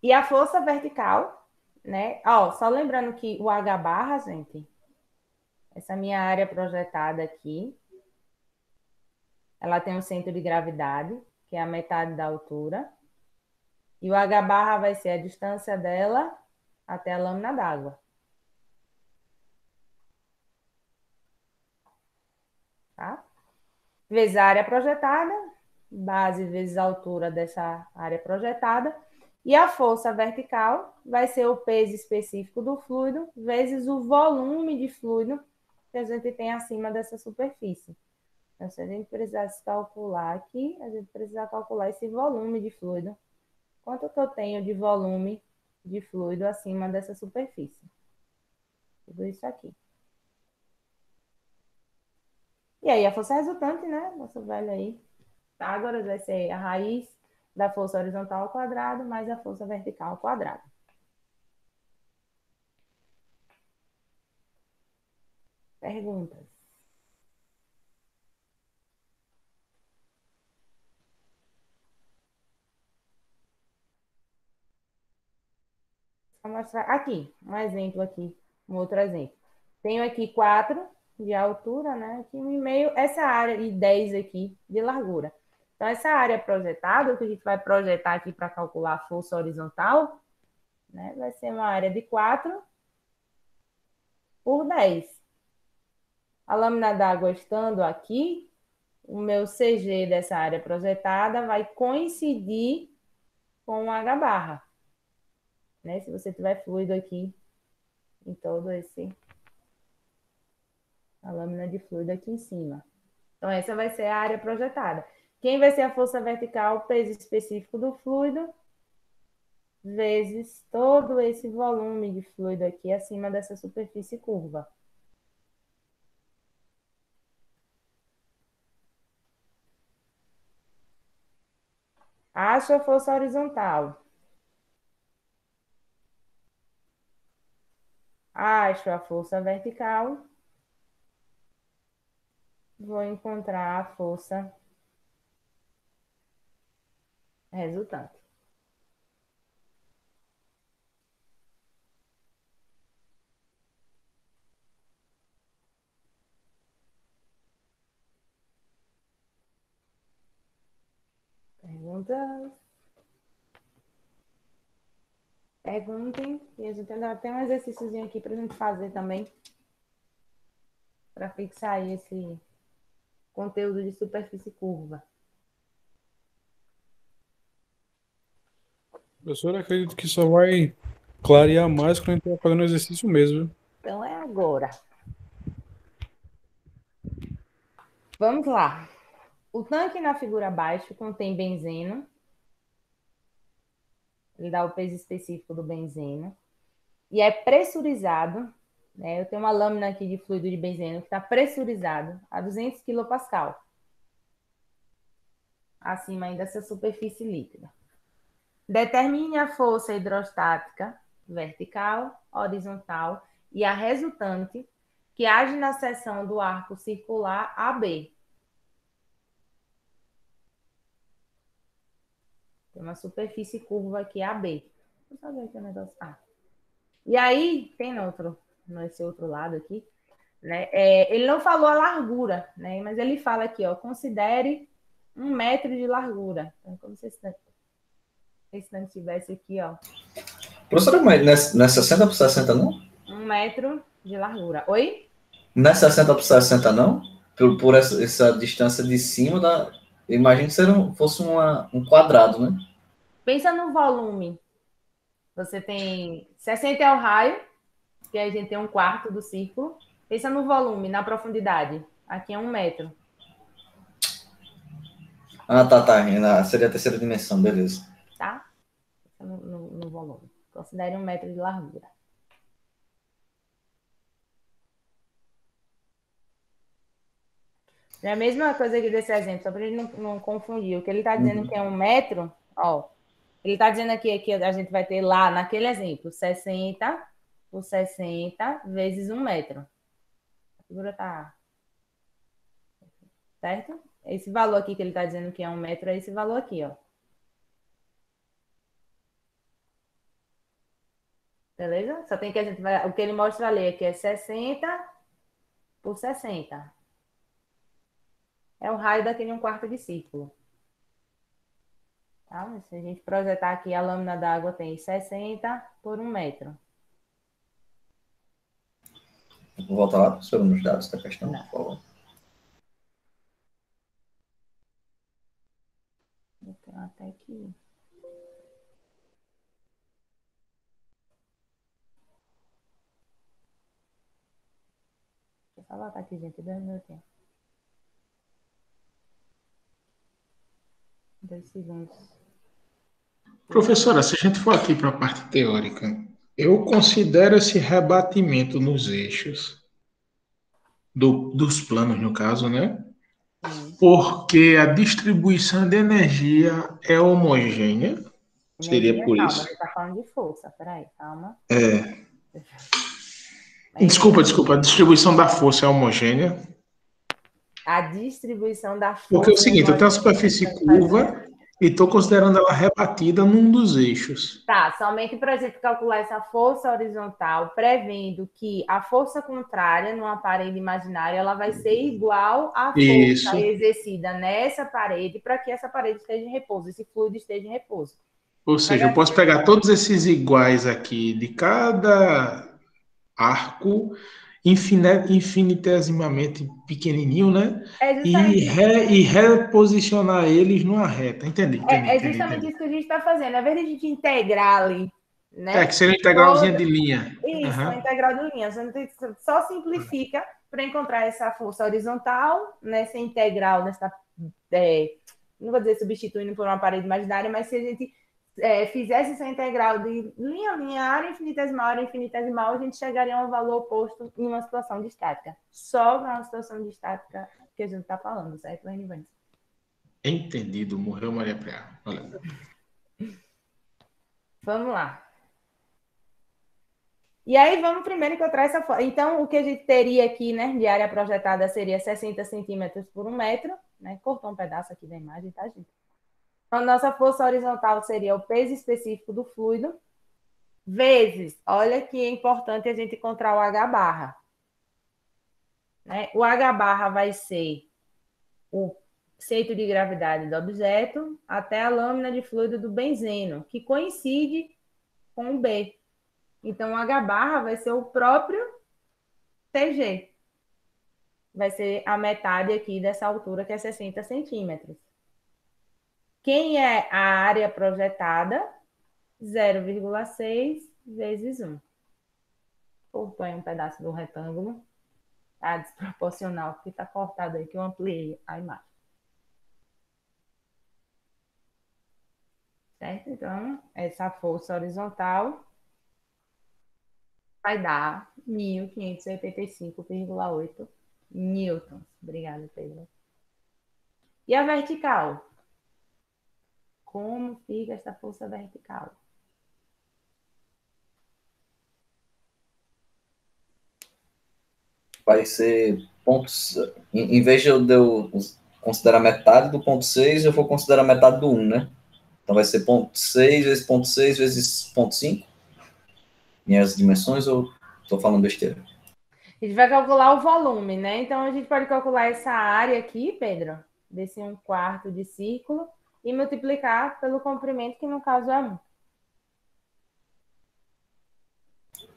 E a força vertical, né? Ó, só lembrando que o H barra, gente, essa minha área projetada aqui, ela tem um centro de gravidade, que é a metade da altura. E o H barra vai ser a distância dela até a lâmina d'água. Tá? Vezes a área projetada, base vezes a altura dessa área projetada. E a força vertical vai ser o peso específico do fluido vezes o volume de fluido que a gente tem acima dessa superfície. Então, se a gente precisasse calcular aqui, a gente precisa calcular esse volume de fluido. Quanto que eu tenho de volume de fluido acima dessa superfície? Tudo isso aqui. E aí, a força resultante, né? Nosso velho aí. Pitágoras vai ser a raiz da força horizontal ao quadrado mais a força vertical ao quadrado. Perguntas? Vou mostrar aqui, um exemplo aqui, um outro exemplo. Tenho aqui 4 de altura, né? Aqui 1,5, essa área e 10 aqui de largura. Então, essa área projetada, o que a gente vai projetar aqui para calcular a força horizontal, né? Vai ser uma área de 4 por 10. A lâmina d'água estando aqui, o meu CG dessa área projetada vai coincidir com o H barra. Né? Se você tiver fluido aqui em todo esse... a lâmina de fluido aqui em cima. Então, essa vai ser a área projetada. Quem vai ser a força vertical? Peso específico do fluido, vezes todo esse volume de fluido aqui acima dessa superfície curva. Acho a força horizontal. Acho a força vertical. Vou encontrar a força resultante. Perguntas? Perguntem. E a gente ainda tem um exercíciozinho aqui para a gente fazer também. Para fixar aí esse conteúdo de superfície curva. Professor, eu acredito que só vai clarear mais quando a gente estiver fazendo o exercício mesmo, viu? Então é agora. Vamos lá. O tanque na figura abaixo contém benzeno. Ele dá o peso específico do benzeno. E é pressurizado, né? Eu tenho uma lâmina aqui de fluido de benzeno que está pressurizado a 200 kPa. Acima ainda dessa superfície líquida. Determine a força hidrostática vertical, horizontal e a resultante que age na seção do arco circular AB. Tem uma superfície curva aqui, AB. Deixa eu ver aqui o negócio. E aí, tem nesse outro lado aqui, né? Ele não falou a largura, né? Mas ele fala aqui, ó, considere 1 metro de largura. Então, como se esse não tivesse aqui, ó. Professora, mas não é 60 por 60, não? 1 metro de largura. Oi? Não é 60 por 60, não? Por essa distância de cima da... Eu imagino que fosse um quadrado, né? Pensa no volume. Você tem 60 é o raio, que a gente tem 1/4 do círculo. Pensa no volume, na profundidade. Aqui é 1 metro. Ah, tá. Seria a terceira dimensão, beleza. Tá? Pensa no volume. Considere 1 metro de largura. É a mesma coisa aqui desse exemplo, só para ele não confundir. O que ele está dizendo que é 1 metro, ó, Ele está dizendo aqui que a gente vai ter lá, naquele exemplo, 60 por 60 vezes 1 metro. A figura está... Certo? Esse valor aqui que ele está dizendo que é 1 metro é esse valor aqui, ó. Beleza? Só tem que a gente vai... O que ele mostra ali aqui é 60 por 60. É o raio daquele 1/4 de círculo. Tá? Se a gente projetar aqui, a lâmina d'água tem 60 por 1 metro. Vou voltar lá, professor, nos dados da questão, por favor. Eu tenho até aqui. Deixa eu só voltar aqui, gente. 2 minutinhos. 2 segundos. Professora, se a gente for aqui para a parte teórica, eu considero esse rebatimento nos eixos dos planos, no caso, né? Porque a distribuição de energia é homogênea. Seria por Calma, isso. a gente tá falando de força. Peraí, calma. Desculpa, a distribuição da força é homogênea. A distribuição da força... Porque é o seguinte, eu tenho a superfície curva e estou considerando ela rebatida num dos eixos. Tá, somente para a gente calcular essa força horizontal, prevendo que a força contrária numa parede imaginária ela vai ser igual à força exercida nessa parede para que essa parede esteja em repouso, esse fluido esteja em repouso. Ou seja, eu posso pegar todos esses iguais aqui de cada arco infinitesimamente pequenininho, né? E reposicionar eles numa reta. Entendi. É justamente isso que a gente está fazendo. Ao invés de a gente integrar ali, né? Que seria integralzinha de linha. Isso, uma integral de linha. Só simplifica para encontrar essa força horizontal, nessa integral, não vou dizer substituindo por uma parede imaginária, mas se a gente fizesse essa integral de linha, área infinitesimal, a gente chegaria a um valor oposto em uma situação de estática. Só para uma situação de estática que a gente está falando, certo, Renivantes? Entendido, morreu Maria Preá. Olha. Vamos lá. E aí, vamos primeiro encontrar essa força. Então, o que a gente teria aqui, né, de área projetada seria 60 centímetros por 1 metro, né? Cortou um pedaço aqui da imagem, tá, gente? Então, nossa força horizontal seria o peso específico do fluido, vezes, olha que é importante a gente encontrar o H barra. Né? O H barra vai ser o centro de gravidade do objeto até a lâmina de fluido do benzeno, que coincide com o B. Então, o H barra vai ser o próprio TG. Vai ser a metade aqui dessa altura, que é 60 centímetros. Quem é a área projetada? 0,6 vezes 1. Cortou aí um pedaço do retângulo. Tá desproporcional, porque está cortado aí, que eu ampliei a imagem. Certo? Então, essa força horizontal vai dar 1.585,8 newtons. Obrigada, Pedro. E a vertical? Como fica essa força vertical? Vai ser pontos. Em vez de eu considerar metade do ponto 6, eu vou considerar metade do 1, né? Então vai ser ponto 6 vezes ponto 6 vezes ponto 5? Minhas dimensões ou estou falando besteira? A gente vai calcular o volume, né? Então a gente pode calcular essa área aqui, Pedro, desse 1/4 de círculo, e multiplicar pelo comprimento, que no caso é 1.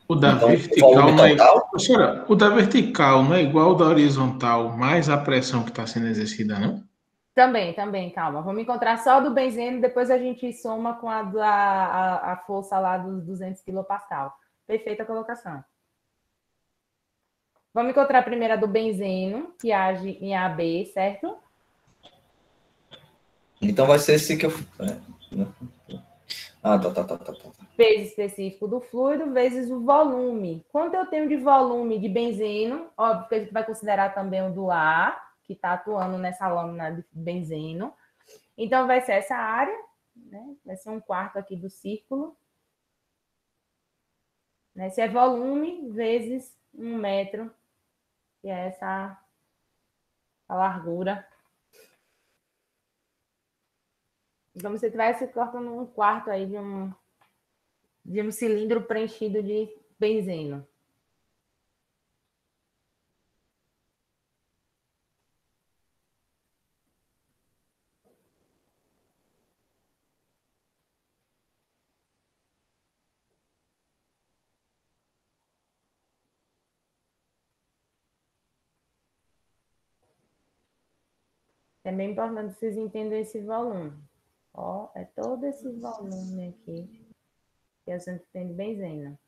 O da vertical não é... Professora, o da vertical não é igual ao da horizontal, mais a pressão que está sendo exercida, não? Também, calma. Vamos encontrar só do benzeno, depois a gente soma com a força lá dos 200 kPa. Perfeita colocação. Vamos encontrar primeiro a do benzeno, que age em AB, certo? Então vai ser esse que eu... tá. Peso específico do fluido vezes o volume. Quanto eu tenho de volume de benzeno? Óbvio que a gente vai considerar também o do ar, que está atuando nessa lâmina de benzeno. Então, vai ser essa área, né? Vai ser 1/4 aqui do círculo. Né? Se é volume vezes 1 metro, que é essa a largura. Como se você estivesse cortando 1/4 aí de um cilindro preenchido de benzeno. É bem importante vocês entenderem esse volume. Ó, é todo esse volume aqui que a gente tem de benzena.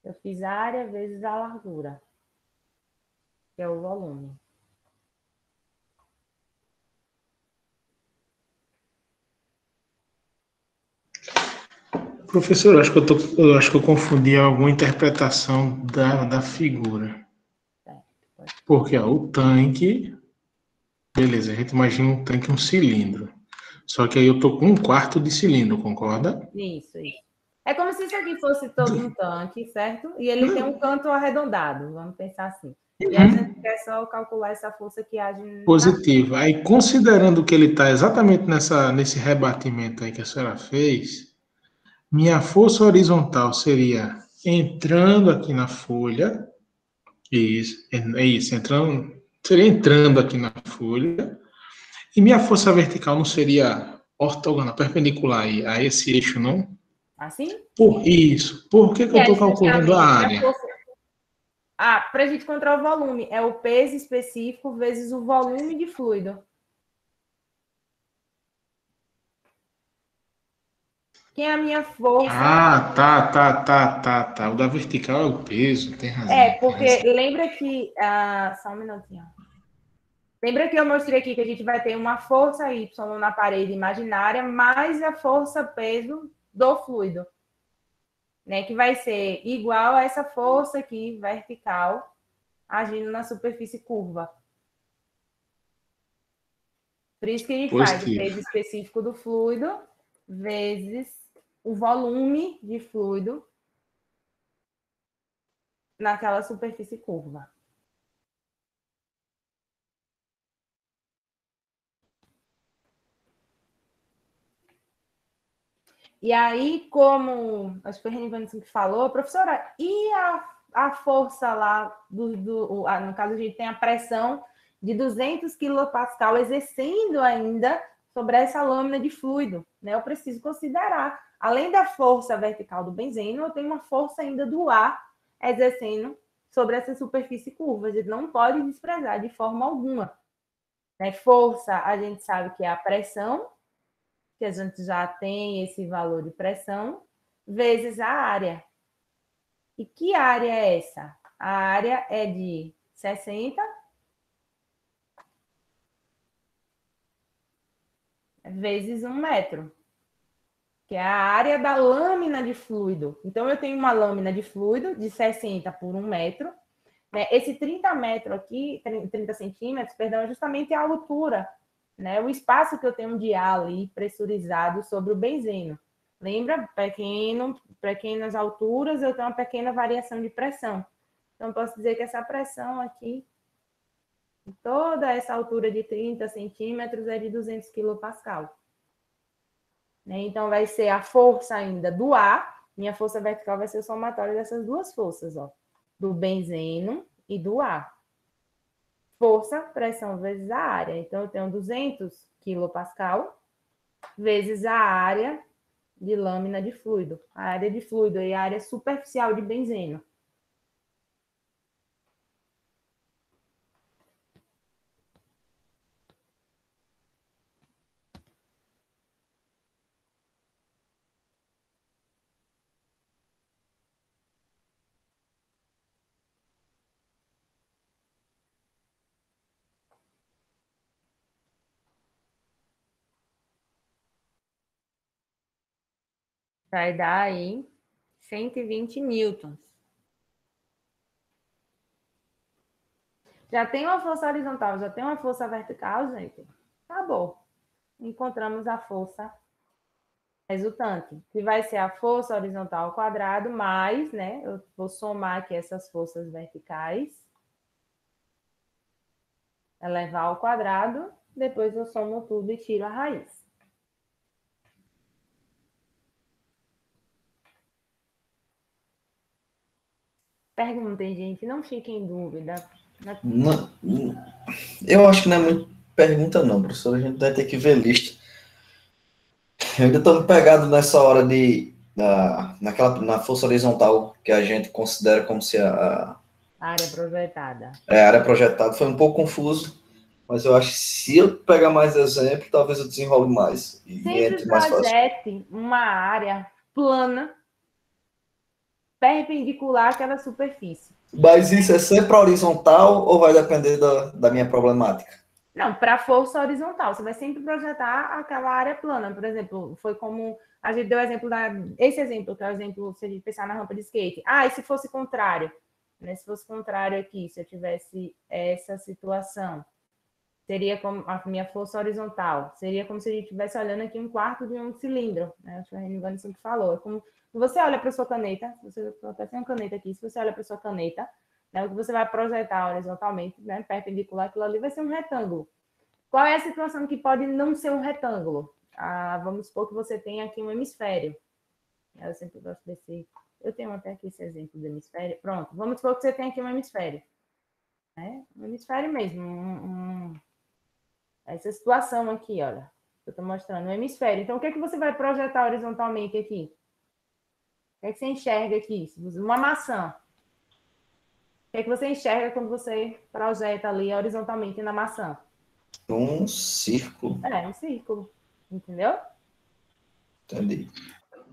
Eu fiz a área vezes a largura, que é o volume. Professor, eu acho que eu confundi alguma interpretação da figura. Porque ó, o tanque, beleza, a gente imagina um tanque, um cilindro. Só que aí eu tô com 1/4 de cilindro, concorda? Isso, isso. É como se isso aqui fosse todo um tanque, certo? E ele tem um canto arredondado, vamos pensar assim. E a gente quer só calcular essa força que age Positivo. Aí, considerando que ele está exatamente nesse rebatimento aí que a senhora fez, minha força horizontal seria entrando aqui na folha, isso, é isso, seria entrando aqui na folha, e minha força vertical não seria ortogonal, perpendicular a esse eixo, não? assim? Por isso. Por que Que eu é estou calculando a justamente área? para a gente encontrar o volume, é o peso específico vezes o volume de fluido. Quem é a minha força? Ah, tá. O da vertical é o peso, tem razão. Porque lembra que... só um minutinho. Lembra que eu mostrei aqui que a gente vai ter uma força Y na parede imaginária mais a força peso do fluido, né? Que vai ser igual a essa força aqui vertical agindo na superfície curva. Por isso que a gente faz o peso específico do fluido vezes o volume de fluido naquela superfície curva. E aí, como acho que foi o Reni Vanessa que falou, professora, e a força lá, no caso a gente tem a pressão de 200 kPa exercendo ainda sobre essa lâmina de fluido, né? Eu preciso considerar, além da força vertical do benzeno, eu tenho uma força ainda do ar exercendo sobre essa superfície curva. A gente não pode desprezar de forma alguma. Né? Força, a gente sabe que é a pressão, que a gente já tem esse valor de pressão, vezes a área. E que área é essa? A área é de 60 vezes 1 metro, que é a área da lâmina de fluido. Então, eu tenho uma lâmina de fluido de 60 por 1 metro. Né? Esse 30 metros aqui, 30 centímetros, perdão, é justamente a altura, né? O espaço que eu tenho de ar ali pressurizado sobre o benzeno. Lembra? Pequenas alturas, eu tenho uma pequena variação de pressão. Então, posso dizer que essa pressão aqui, toda essa altura de 30 centímetros, é de 200 kPa. Né? Então, vai ser a força ainda do ar. Minha força vertical vai ser o somatório dessas duas forças, ó, do benzeno e do ar. Força, pressão vezes a área. Então, eu tenho 200 kPa vezes a área de lâmina de fluido. A área de fluido e a área superficial de benzeno. Vai dar aí 120 newtons. Já tem uma força horizontal, já tem uma força vertical, gente. Acabou. Encontramos a força resultante, que vai ser a força horizontal ao quadrado, mais, né? Eu vou somar aqui essas forças verticais, elevar ao quadrado, depois eu somo tudo e tiro a raiz. Perguntem, gente, não fiquem em dúvida. Não, eu acho que não é muito pergunta, não, professor. A gente vai ter que ver lista. Eu ainda estou pegado nessa hora na força horizontal que a gente considera como se a Área projetada. área projetada. Foi um pouco confuso, mas eu acho que se eu pegar mais exemplo, talvez eu desenrole mais e Sempre entre mais fácil. projete uma área plana perpendicular àquela superfície. Mas isso é sempre horizontal ou vai depender da minha problemática? Não, para força horizontal, você vai sempre projetar aquela área plana. Por exemplo, foi como a gente deu o exemplo esse exemplo, que é o exemplo, se a gente pensar na rampa de skate. Ah, e se fosse contrário? Né? Se fosse contrário aqui, se eu tivesse essa situação, seria como a minha força horizontal. Seria como se a gente estivesse olhando aqui um quarto de um cilindro. Né? Acho que a Renivane sempre falou. É como você olha para a sua caneta, você até tem uma caneta aqui, se você olha para a sua caneta, né, o que você vai projetar horizontalmente, né, perpendicular, aquilo ali vai ser um retângulo. Qual é a situação que pode não ser um retângulo? Ah, vamos supor que você tem aqui um hemisfério. Eu sempre gosto desse... Eu tenho até aqui esse exemplo do hemisfério. Pronto, vamos supor que você tem aqui um hemisfério. Né? Um hemisfério mesmo. Essa situação aqui, olha. Eu estou mostrando um hemisfério. Então, o que é que você vai projetar horizontalmente aqui? O que é que você enxerga aqui? Uma maçã. O que é que você enxerga quando você projeta ali horizontalmente na maçã? Um círculo. É, um círculo. Entendeu? Entendi.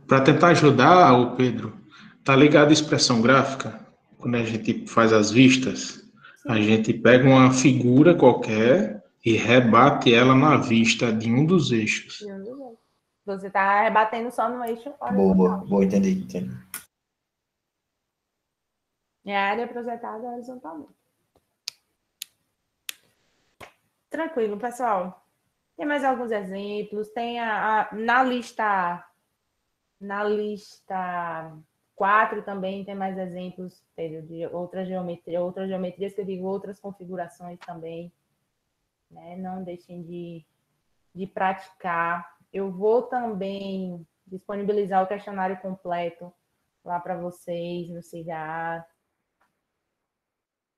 Para tentar ajudar o Pedro, tá ligado à expressão gráfica? Quando a gente faz as vistas, a gente pega uma figura qualquer e rebate ela na vista de um dos eixos. Você está rebatendo só no eixo horizontal. Boa, entendi. É a área projetada horizontalmente. Tranquilo, pessoal. Tem mais alguns exemplos. Tem na lista 4 também tem mais exemplos de outras geometrias que eu digo, outras configurações também. Né? Não deixem de praticar. Eu vou também disponibilizar o questionário completo lá para vocês no CIGA.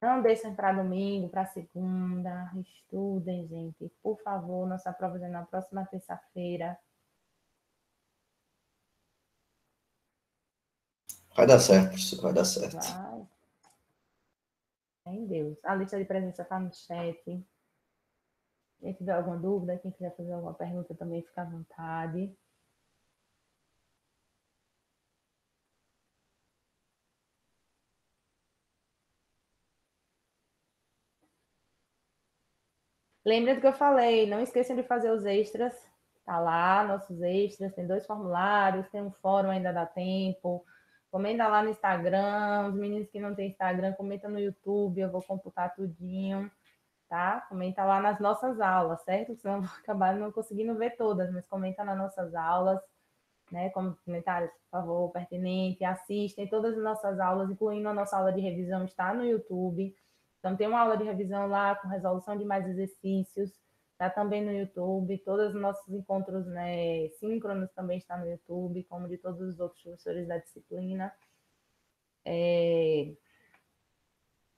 Não deixem para domingo, para segunda. Estudem, gente. Por favor, nossa prova é na próxima terça-feira. Vai dar certo, professor, vai dar certo. Vai. Em Deus. A lista de presença está no chat. Quem tiver alguma dúvida, quem quiser fazer alguma pergunta também, fica à vontade. Lembra do que eu falei, não esqueçam de fazer os extras. Tá lá, nossos extras, tem 2 formulários, tem um fórum, ainda dá tempo. Comenta lá no Instagram, os meninos que não têm Instagram, comenta no YouTube, eu vou computar tudinho, tá? Comenta lá nas nossas aulas, certo? Senão eu vou acabar não conseguindo ver todas, mas comenta nas nossas aulas, né? Comentários, por favor, pertinente, assistem todas as nossas aulas, incluindo a nossa aula de revisão, está no YouTube. Então, tem uma aula de revisão lá com resolução de mais exercícios, está também no YouTube. Todos os nossos encontros, né, síncronos também estão no YouTube, como de todos os outros professores da disciplina.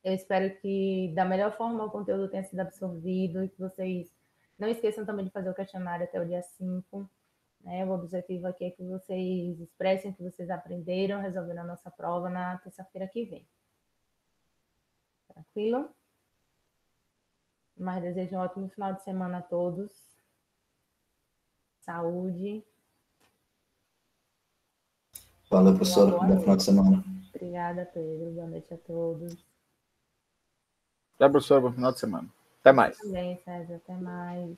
Eu espero que, da melhor forma, o conteúdo tenha sido absorvido e que vocês não esqueçam também de fazer o questionário até o dia 5. Né? O objetivo aqui é que vocês expressem o que vocês aprenderam, resolvendo a nossa prova na terça-feira que vem. Tranquilo? Mas desejo um ótimo final de semana a todos. Saúde. Valeu, professor. Bom final de semana. Obrigada, Pedro. Boa noite a todos. Tchau, professor. Bom final de semana. Até mais. Também, César. Até mais.